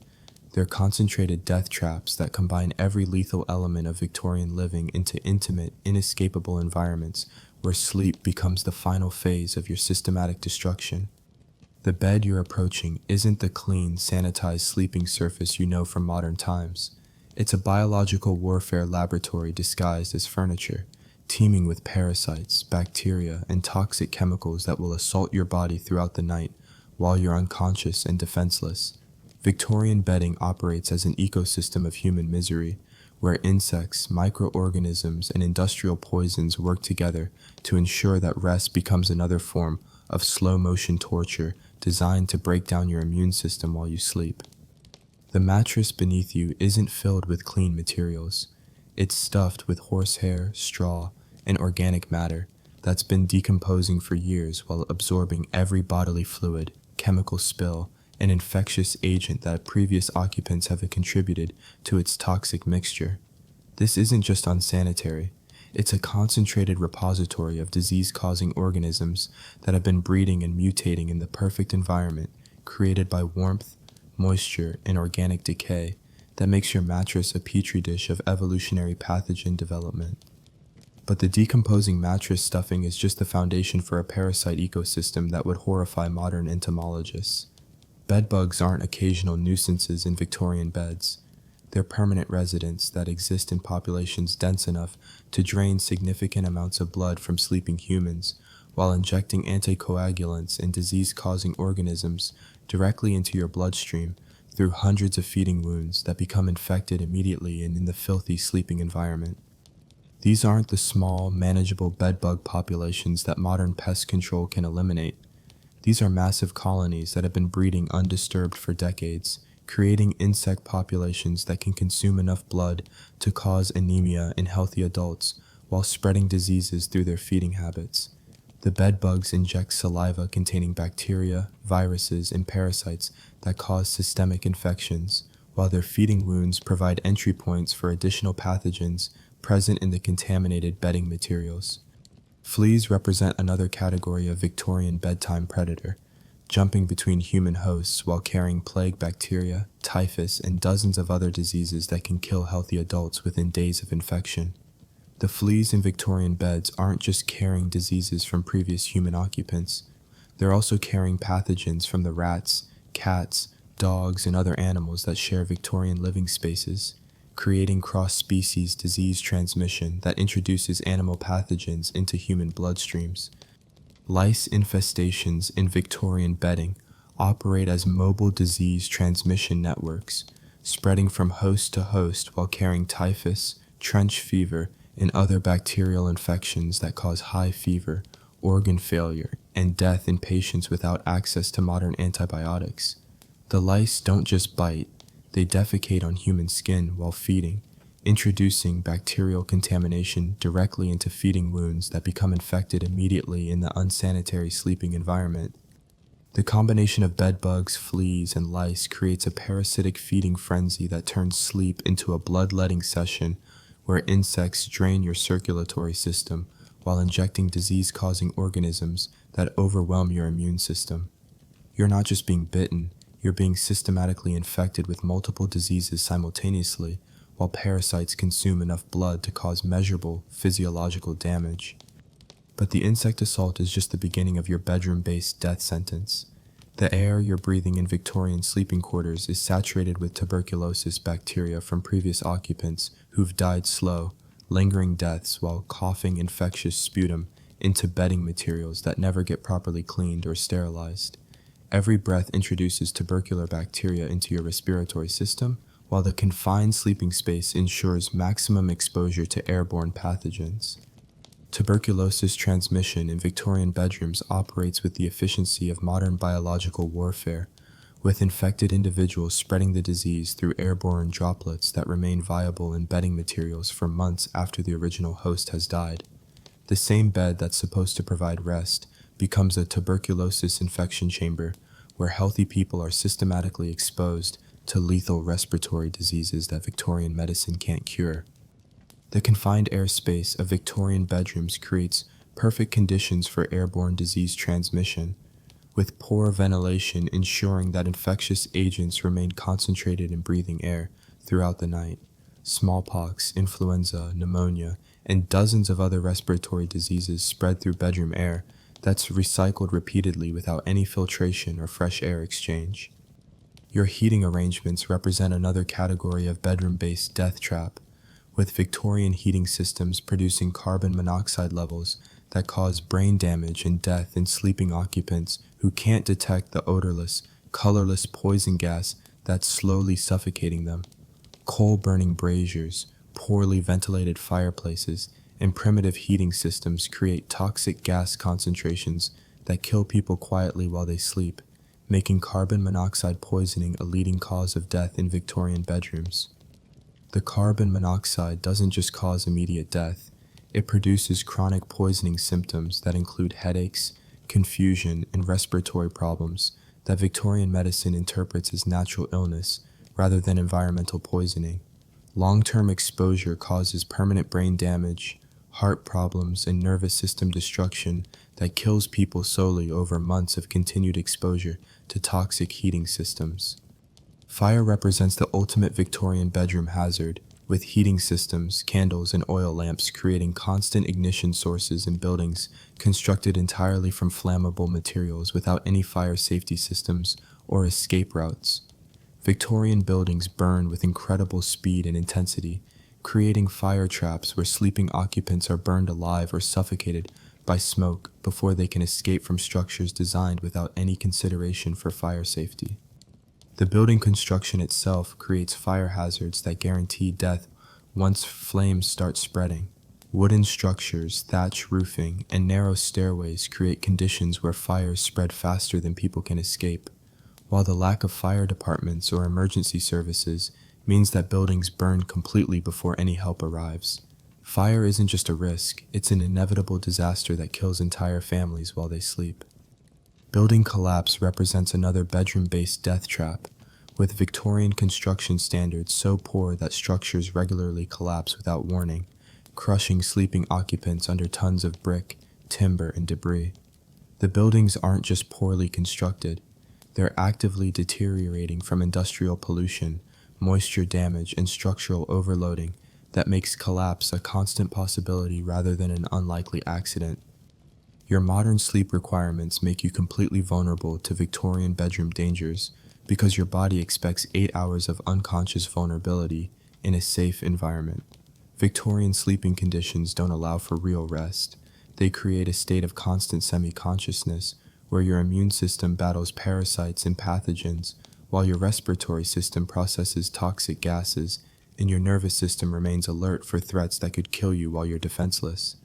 They're concentrated death traps that combine every lethal element of Victorian living into intimate, inescapable environments where sleep becomes the final phase of your systematic destruction. The bed you're approaching isn't the clean, sanitized sleeping surface you know from modern times. It's a biological warfare laboratory disguised as furniture, teeming with parasites, bacteria, and toxic chemicals that will assault your body throughout the night while you're unconscious and defenseless. Victorian bedding operates as an ecosystem of human misery, where insects, microorganisms, and industrial poisons work together to ensure that rest becomes another form of slow-motion torture designed to break down your immune system while you sleep. The mattress beneath you isn't filled with clean materials. It's stuffed with horsehair, straw, and organic matter that's been decomposing for years while absorbing every bodily fluid, chemical spill, and infectious agent that previous occupants have contributed to its toxic mixture. This isn't just unsanitary. It's a concentrated repository of disease-causing organisms that have been breeding and mutating in the perfect environment created by warmth, moisture, and organic decay that makes your mattress a petri dish of evolutionary pathogen development. But the decomposing mattress stuffing is just the foundation for a parasite ecosystem that would horrify modern entomologists. Bedbugs aren't occasional nuisances in Victorian beds. They're permanent residents that exist in populations dense enough to drain significant amounts of blood from sleeping humans, while injecting anticoagulants and disease-causing organisms directly into your bloodstream through hundreds of feeding wounds that become infected immediately and in the filthy sleeping environment. These aren't the small, manageable bedbug populations that modern pest control can eliminate. These are massive colonies that have been breeding undisturbed for decades, creating insect populations that can consume enough blood to cause anemia in healthy adults while spreading diseases through their feeding habits. The bedbugs inject saliva containing bacteria, viruses, and parasites that cause systemic infections, while their feeding wounds provide entry points for additional pathogens present in the contaminated bedding materials. Fleas represent another category of Victorian bedtime predator, jumping between human hosts while carrying plague bacteria, typhus, and dozens of other diseases that can kill healthy adults within days of infection. The fleas in Victorian beds aren't just carrying diseases from previous human occupants, they're also carrying pathogens from the rats, cats, dogs, and other animals that share Victorian living spaces, creating cross-species disease transmission that introduces animal pathogens into human bloodstreams. Lice infestations in Victorian bedding operate as mobile disease transmission networks, spreading from host to host while carrying typhus, trench fever, and other bacterial infections that cause high fever, organ failure, and death in patients without access to modern antibiotics. The lice don't just bite, they defecate on human skin while feeding, introducing bacterial contamination directly into feeding wounds that become infected immediately in the unsanitary sleeping environment. The combination of bedbugs, fleas, and lice creates a parasitic feeding frenzy that turns sleep into a bloodletting session where insects drain your circulatory system while injecting disease-causing organisms that overwhelm your immune system. You're not just being bitten, you're being systematically infected with multiple diseases simultaneously, while parasites consume enough blood to cause measurable physiological damage. But the insect assault is just the beginning of your bedroom-based death sentence. The air you're breathing in Victorian sleeping quarters is saturated with tuberculosis bacteria from previous occupants who've died slow, lingering deaths while coughing infectious sputum into bedding materials that never get properly cleaned or sterilized. Every breath introduces tubercular bacteria into your respiratory system, while the confined sleeping space ensures maximum exposure to airborne pathogens. Tuberculosis transmission in Victorian bedrooms operates with the efficiency of modern biological warfare, with infected individuals spreading the disease through airborne droplets that remain viable in bedding materials for months after the original host has died. The same bed that's supposed to provide rest becomes a tuberculosis infection chamber where healthy people are systematically exposed to lethal respiratory diseases that Victorian medicine can't cure. The confined airspace of Victorian bedrooms creates perfect conditions for airborne disease transmission, with poor ventilation ensuring that infectious agents remain concentrated in breathing air throughout the night. Smallpox, influenza, pneumonia, and dozens of other respiratory diseases spread through bedroom air that's recycled repeatedly without any filtration or fresh air exchange. Your heating arrangements represent another category of bedroom-based death trap, with Victorian heating systems producing carbon monoxide levels that cause brain damage and death in sleeping occupants who can't detect the odorless, colorless poison gas that's slowly suffocating them. Coal-burning braziers, poorly ventilated fireplaces, and primitive heating systems create toxic gas concentrations that kill people quietly while they sleep, making carbon monoxide poisoning a leading cause of death in Victorian bedrooms. The carbon monoxide doesn't just cause immediate death, it produces chronic poisoning symptoms that include headaches, confusion, and respiratory problems that Victorian medicine interprets as natural illness rather than environmental poisoning. Long-term exposure causes permanent brain damage, heart problems, and nervous system destruction that kills people slowly over months of continued exposure to toxic heating systems. Fire represents the ultimate Victorian bedroom hazard, with heating systems, candles, and oil lamps creating constant ignition sources in buildings constructed entirely from flammable materials without any fire safety systems or escape routes. Victorian buildings burn with incredible speed and intensity, creating fire traps where sleeping occupants are burned alive or suffocated by smoke before they can escape from structures designed without any consideration for fire safety. The building construction itself creates fire hazards that guarantee death once flames start spreading. Wooden structures, thatch roofing, and narrow stairways create conditions where fires spread faster than people can escape, while the lack of fire departments or emergency services means that buildings burn completely before any help arrives. Fire isn't just a risk, it's an inevitable disaster that kills entire families while they sleep. Building collapse represents another bedroom-based death trap, with Victorian construction standards so poor that structures regularly collapse without warning, crushing sleeping occupants under tons of brick, timber, and debris. The buildings aren't just poorly constructed, they're actively deteriorating from industrial pollution, moisture damage, and structural overloading that makes collapse a constant possibility rather than an unlikely accident. Your modern sleep requirements make you completely vulnerable to Victorian bedroom dangers because your body expects 8 hours of unconscious vulnerability in a safe environment. Victorian sleeping conditions don't allow for real rest. They create a state of constant semi-consciousness where your immune system battles parasites and pathogens, while your respiratory system processes toxic gases and your nervous system remains alert for threats that could kill you while you're defenseless.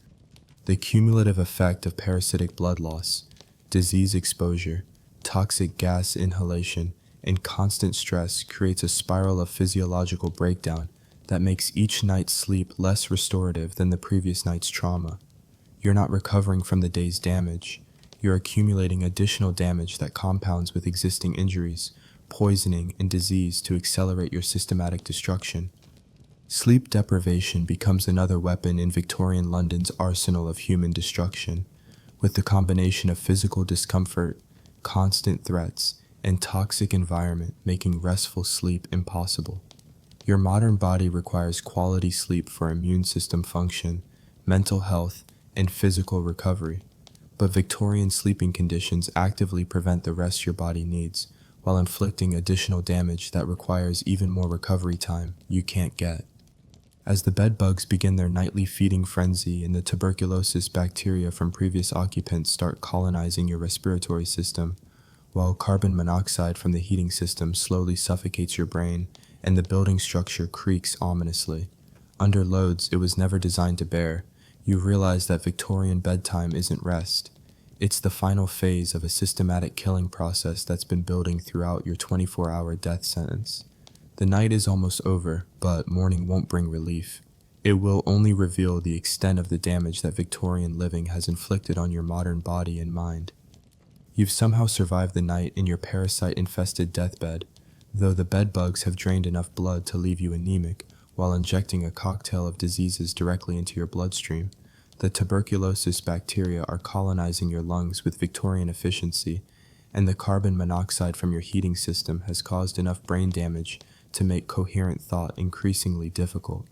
The cumulative effect of parasitic blood loss, disease exposure, toxic gas inhalation, and constant stress creates a spiral of physiological breakdown that makes each night's sleep less restorative than the previous night's trauma. You're not recovering from the day's damage. You're accumulating additional damage that compounds with existing injuries, poisoning, and disease to accelerate your systematic destruction. Sleep deprivation becomes another weapon in Victorian London's arsenal of human destruction, with the combination of physical discomfort, constant threats, and toxic environment making restful sleep impossible. Your modern body requires quality sleep for immune system function, mental health, and physical recovery, but Victorian sleeping conditions actively prevent the rest your body needs, while inflicting additional damage that requires even more recovery time you can't get. As the bedbugs begin their nightly feeding frenzy and the tuberculosis bacteria from previous occupants start colonizing your respiratory system, while carbon monoxide from the heating system slowly suffocates your brain and the building structure creaks ominously, under loads it was never designed to bear, you realize that Victorian bedtime isn't rest. It's the final phase of a systematic killing process that's been building throughout your 24-hour death sentence. The night is almost over, but morning won't bring relief. It will only reveal the extent of the damage that Victorian living has inflicted on your modern body and mind. You've somehow survived the night in your parasite-infested deathbed, though the bedbugs have drained enough blood to leave you anemic while injecting a cocktail of diseases directly into your bloodstream. The tuberculosis bacteria are colonizing your lungs with Victorian efficiency, and the carbon monoxide from your heating system has caused enough brain damage to make coherent thought increasingly difficult.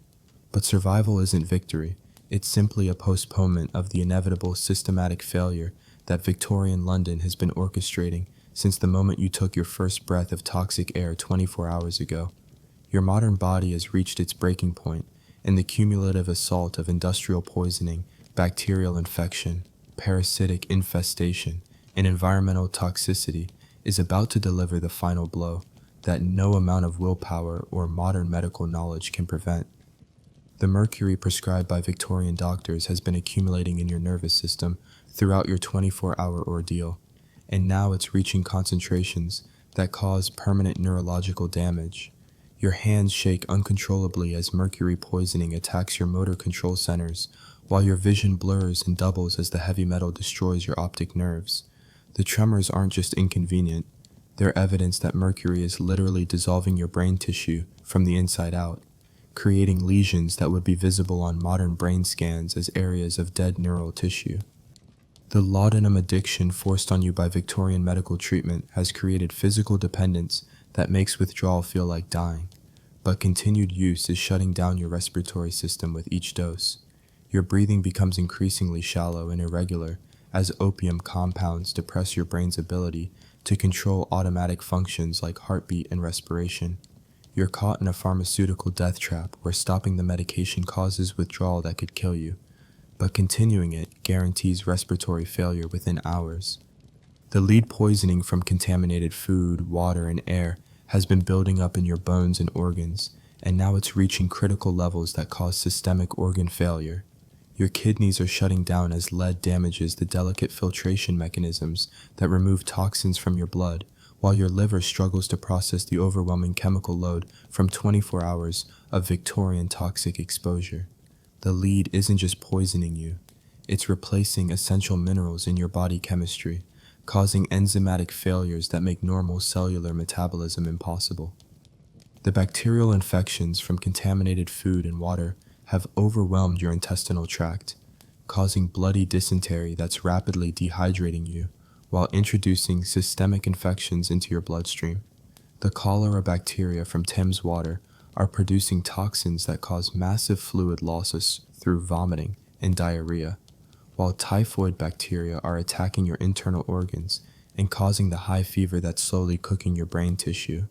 But survival isn't victory, it's simply a postponement of the inevitable systematic failure that Victorian London has been orchestrating since the moment you took your first breath of toxic air 24 hours ago. Your modern body has reached its breaking point, and the cumulative assault of industrial poisoning, bacterial infection, parasitic infestation, and environmental toxicity is about to deliver the final blow that no amount of willpower or modern medical knowledge can prevent. The mercury prescribed by Victorian doctors has been accumulating in your nervous system throughout your 24-hour ordeal, and now it's reaching concentrations that cause permanent neurological damage. Your hands shake uncontrollably as mercury poisoning attacks your motor control centers, while your vision blurs and doubles as the heavy metal destroys your optic nerves. The tremors aren't just inconvenient, they're evidence that mercury is literally dissolving your brain tissue from the inside out, creating lesions that would be visible on modern brain scans as areas of dead neural tissue. The laudanum addiction forced on you by Victorian medical treatment has created physical dependence that makes withdrawal feel like dying, but continued use is shutting down your respiratory system with each dose. Your breathing becomes increasingly shallow and irregular as opium compounds depress your brain's ability to control automatic functions like heartbeat and respiration. You're caught in a pharmaceutical death trap where stopping the medication causes withdrawal that could kill you, but continuing it guarantees respiratory failure within hours. The lead poisoning from contaminated food, water, and air has been building up in your bones and organs, and now it's reaching critical levels that cause systemic organ failure. Your kidneys are shutting down as lead damages the delicate filtration mechanisms that remove toxins from your blood, while your liver struggles to process the overwhelming chemical load from 24 hours of Victorian toxic exposure. The lead isn't just poisoning you, it's replacing essential minerals in your body chemistry, causing enzymatic failures that make normal cellular metabolism impossible. The bacterial infections from contaminated food and water have overwhelmed your intestinal tract, causing bloody dysentery that's rapidly dehydrating you while introducing systemic infections into your bloodstream. The cholera bacteria from Thames water are producing toxins that cause massive fluid losses through vomiting and diarrhea, while typhoid bacteria are attacking your internal organs and causing the high fever that's slowly cooking your brain tissue.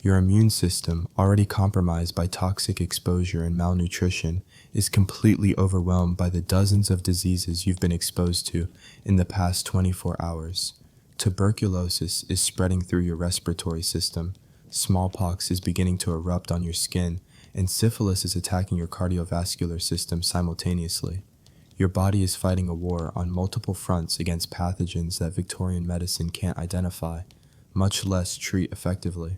Your immune system, already compromised by toxic exposure and malnutrition, is completely overwhelmed by the dozens of diseases you've been exposed to in the past 24 hours. Tuberculosis is spreading through your respiratory system, smallpox is beginning to erupt on your skin, and syphilis is attacking your cardiovascular system simultaneously. Your body is fighting a war on multiple fronts against pathogens that Victorian medicine can't identify, much less treat effectively.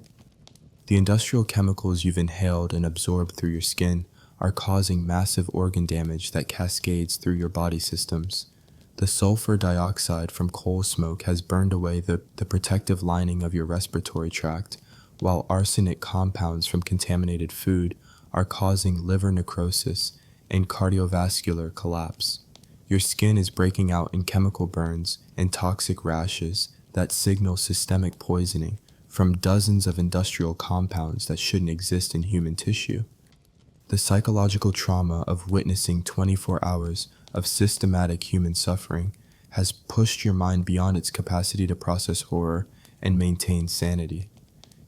The industrial chemicals you've inhaled and absorbed through your skin are causing massive organ damage that cascades through your body systems. The sulfur dioxide from coal smoke has burned away the protective lining of your respiratory tract, while arsenic compounds from contaminated food are causing liver necrosis and cardiovascular collapse. Your skin is breaking out in chemical burns and toxic rashes that signal systemic poisoning from dozens of industrial compounds that shouldn't exist in human tissue. The psychological trauma of witnessing 24 hours of systematic human suffering has pushed your mind beyond its capacity to process horror and maintain sanity.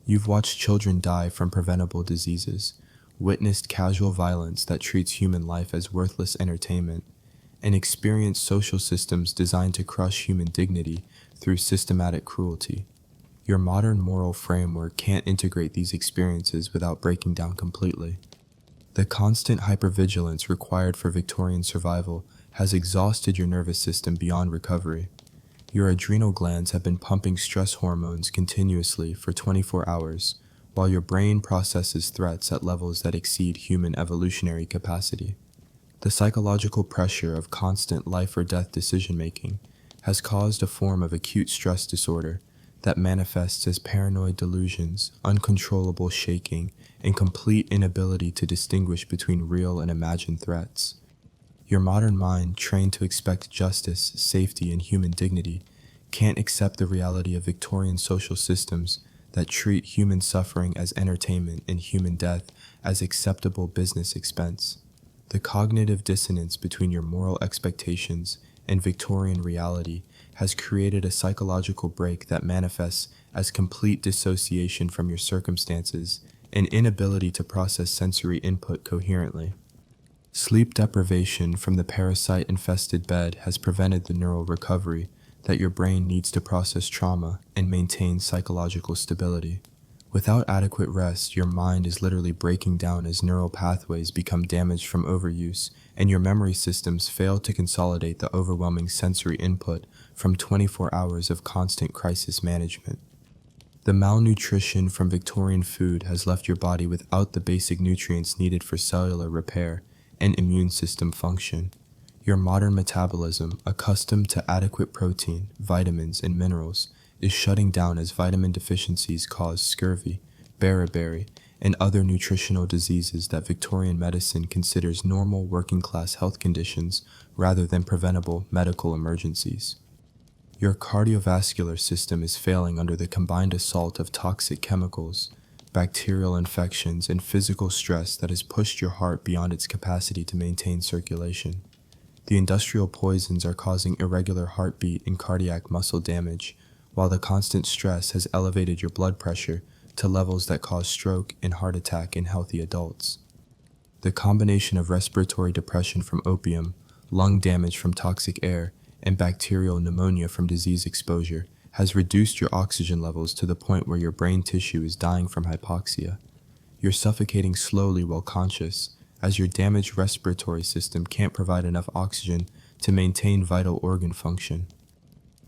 You've watched children die from preventable diseases, witnessed casual violence that treats human life as worthless entertainment, and experienced social systems designed to crush human dignity through systematic cruelty. Your modern moral framework can't integrate these experiences without breaking down completely. The constant hypervigilance required for Victorian survival has exhausted your nervous system beyond recovery. Your adrenal glands have been pumping stress hormones continuously for 24 hours, while your brain processes threats at levels that exceed human evolutionary capacity. The psychological pressure of constant life or death decision-making has caused a form of acute stress disorder that manifests as paranoid delusions, uncontrollable shaking, and complete inability to distinguish between real and imagined threats. Your modern mind, trained to expect justice, safety, and human dignity, can't accept the reality of Victorian social systems that treat human suffering as entertainment and human death as acceptable business expense. The cognitive dissonance between your moral expectations and Victorian reality has created a psychological break that manifests as complete dissociation from your circumstances and inability to process sensory input coherently. Sleep deprivation from the parasite-infested bed has prevented the neural recovery that your brain needs to process trauma and maintain psychological stability. Without adequate rest, your mind is literally breaking down as neural pathways become damaged from overuse, and your memory systems fail to consolidate the overwhelming sensory input from 24 hours of constant crisis management. The malnutrition from Victorian food has left your body without the basic nutrients needed for cellular repair and immune system function. Your modern metabolism, accustomed to adequate protein, vitamins, and minerals, is shutting down as vitamin deficiencies cause scurvy, beriberi, and other nutritional diseases that Victorian medicine considers normal working-class health conditions rather than preventable medical emergencies. Your cardiovascular system is failing under the combined assault of toxic chemicals, bacterial infections, and physical stress that has pushed your heart beyond its capacity to maintain circulation. The industrial poisons are causing irregular heartbeat and cardiac muscle damage, while the constant stress has elevated your blood pressure to levels that cause stroke and heart attack in healthy adults. The combination of respiratory depression from opium, lung damage from toxic air, and bacterial pneumonia from disease exposure has reduced your oxygen levels to the point where your brain tissue is dying from hypoxia. You're suffocating slowly while conscious, as your damaged respiratory system can't provide enough oxygen to maintain vital organ function.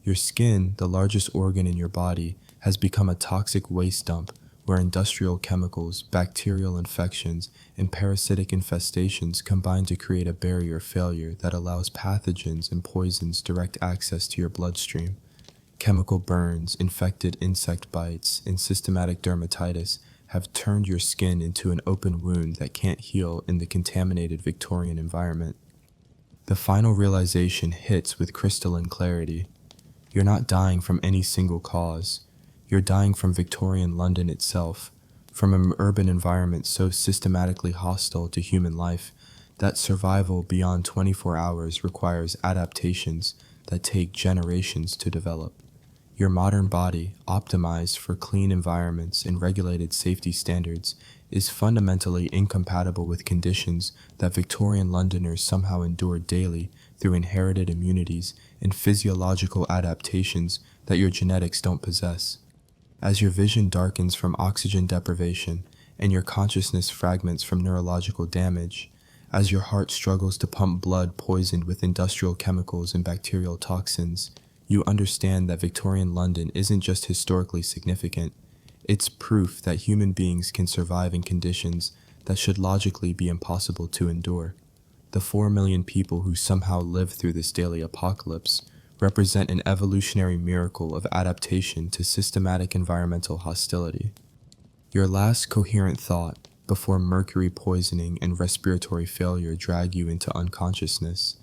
Your skin, the largest organ in your body, has become a toxic waste dump where industrial chemicals, bacterial infections, and parasitic infestations combine to create a barrier failure that allows pathogens and poisons direct access to your bloodstream. Chemical burns, infected insect bites, and systematic dermatitis have turned your skin into an open wound that can't heal in the contaminated Victorian environment. The final realization hits with crystalline clarity. You're not dying from any single cause. You're dying from Victorian London itself, from an urban environment so systematically hostile to human life that survival beyond 24 hours requires adaptations that take generations to develop. Your modern body, optimized for clean environments and regulated safety standards, is fundamentally incompatible with conditions that Victorian Londoners somehow endured daily through inherited immunities and physiological adaptations that your genetics don't possess. As your vision darkens from oxygen deprivation and your consciousness fragments from neurological damage, as your heart struggles to pump blood poisoned with industrial chemicals and bacterial toxins, you understand that Victorian London isn't just historically significant, it's proof that human beings can survive in conditions that should logically be impossible to endure. The 4 million people who somehow live through this daily apocalypse represent an evolutionary miracle of adaptation to systematic environmental hostility. Your last coherent thought, before mercury poisoning and respiratory failure drag you into unconsciousness,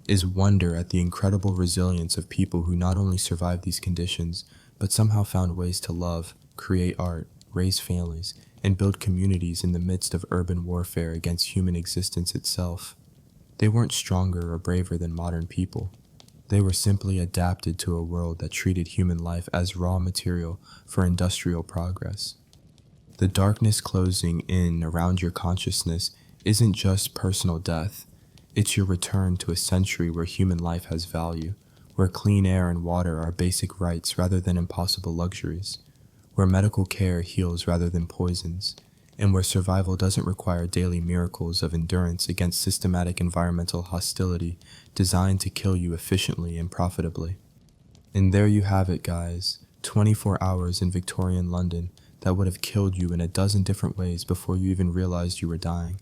is wonder at the incredible resilience of people who not only survived these conditions, but somehow found ways to love, create art, raise families, and build communities in the midst of urban warfare against human existence itself. They weren't stronger or braver than modern people. They were simply adapted to a world that treated human life as raw material for industrial progress. The darkness closing in around your consciousness isn't just personal death. It's your return to a century where human life has value, where clean air and water are basic rights rather than impossible luxuries, where medical care heals rather than poisons, and where survival doesn't require daily miracles of endurance against systematic environmental hostility designed to kill you efficiently and profitably. And there you have it, guys, 24 hours in Victorian London that would have killed you in a dozen different ways before you even realized you were dying.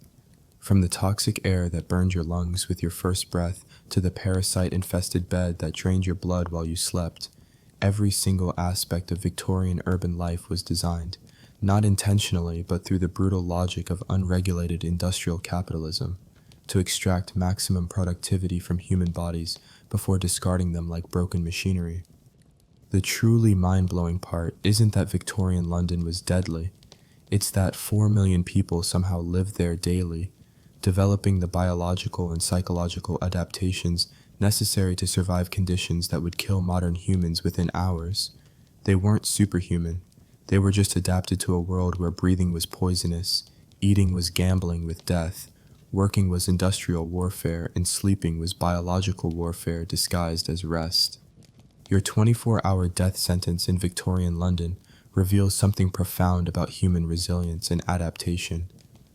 From the toxic air that burned your lungs with your first breath to the parasite-infested bed that drained your blood while you slept, every single aspect of Victorian urban life was designed, not intentionally but through the brutal logic of unregulated industrial capitalism, to extract maximum productivity from human bodies before discarding them like broken machinery. The truly mind-blowing part isn't that Victorian London was deadly, it's that 4 million people somehow lived there daily, developing the biological and psychological adaptations necessary to survive conditions that would kill modern humans within hours. They weren't superhuman. They were just adapted to a world where breathing was poisonous, eating was gambling with death, working was industrial warfare, and sleeping was biological warfare disguised as rest. Your 24-hour death sentence in Victorian London reveals something profound about human resilience and adaptation.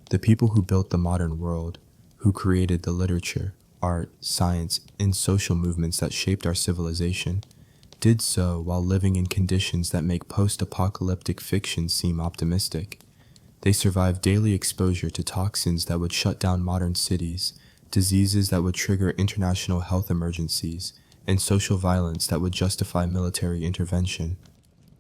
The people who built the modern world, who created the literature, art, science, and social movements that shaped our civilization, did so while living in conditions that make post-apocalyptic fiction seem optimistic. They survived daily exposure to toxins that would shut down modern cities, diseases that would trigger international health emergencies, and social violence that would justify military intervention.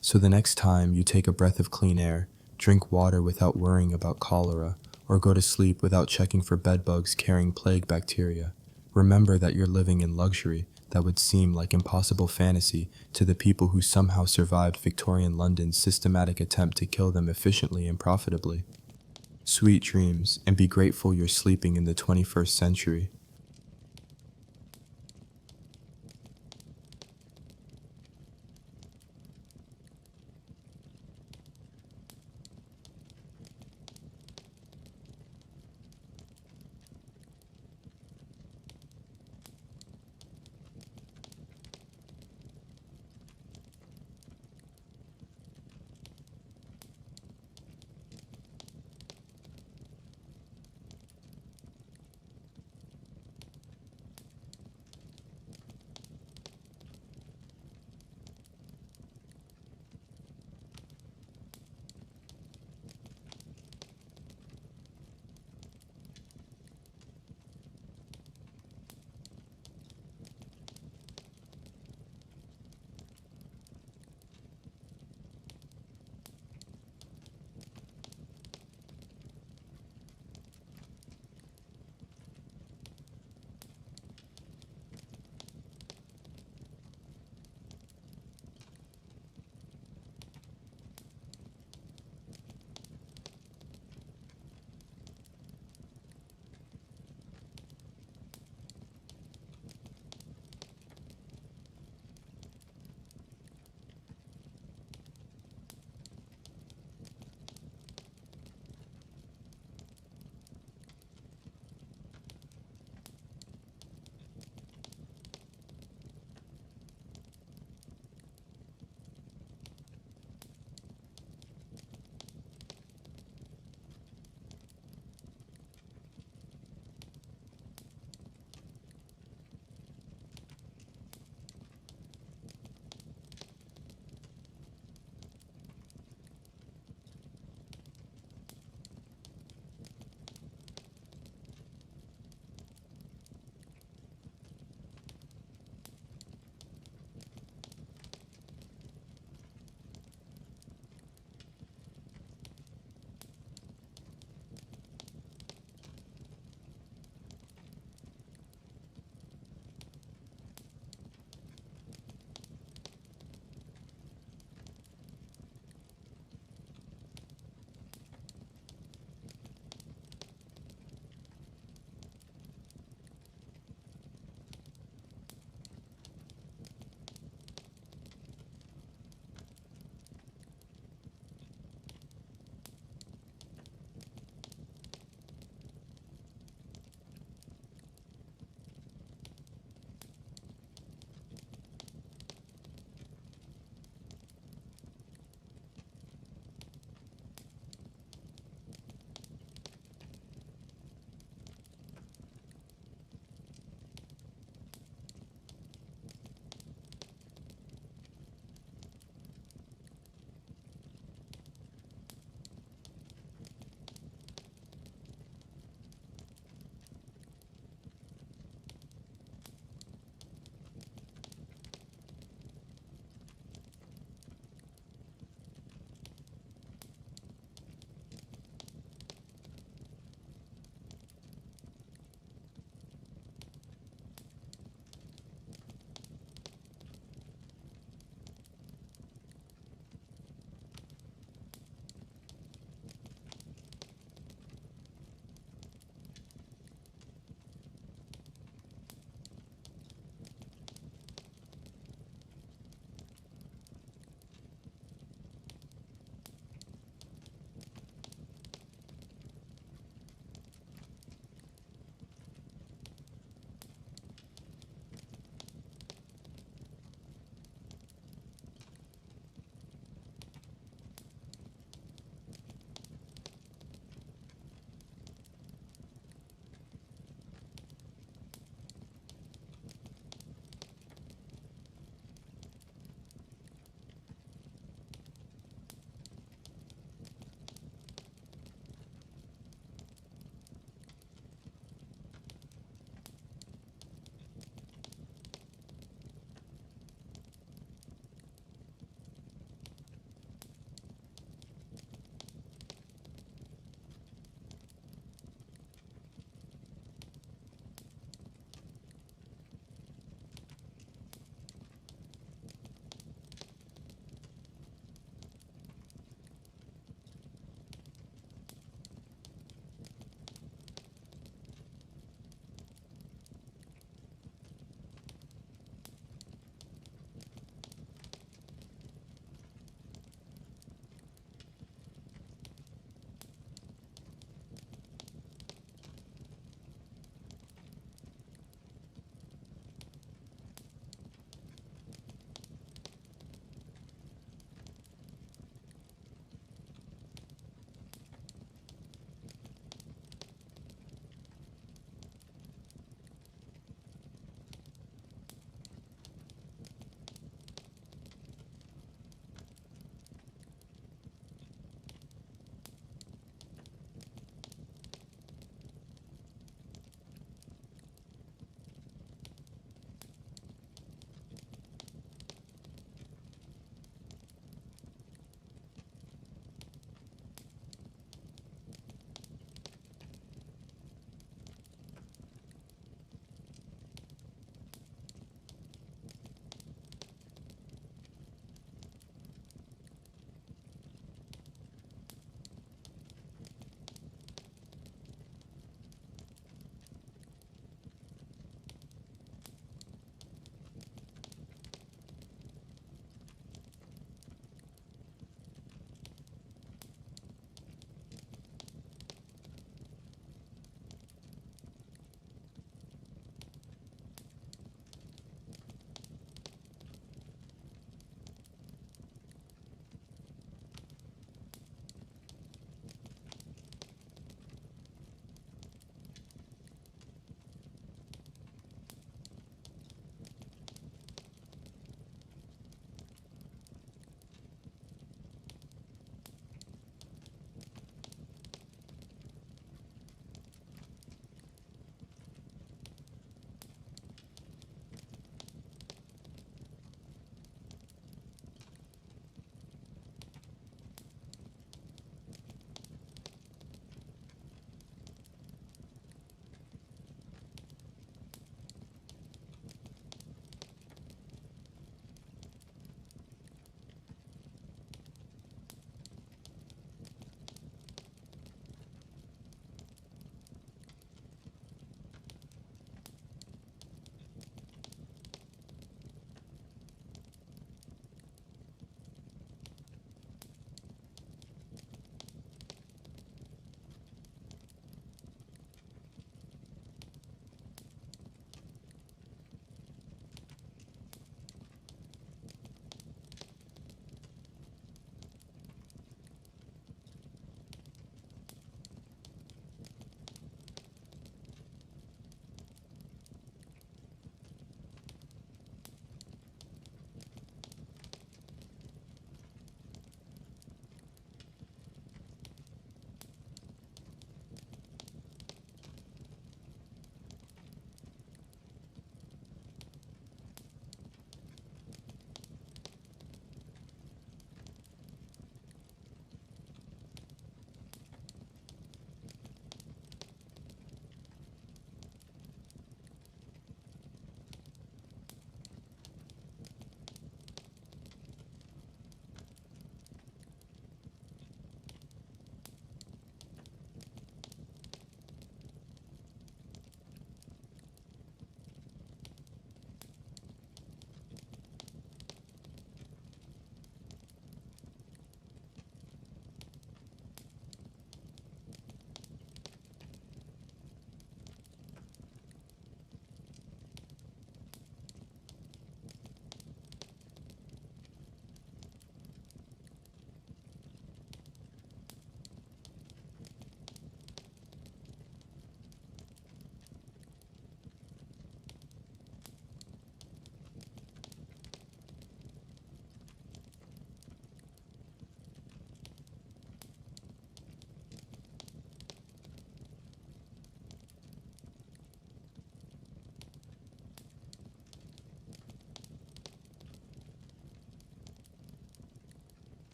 So the next time you take a breath of clean air, drink water without worrying about cholera, or go to sleep without checking for bedbugs carrying plague bacteria, remember that you're living in luxury that would seem like impossible fantasy to the people who somehow survived Victorian London's systematic attempt to kill them efficiently and profitably. Sweet dreams, and be grateful you're sleeping in the 21st century.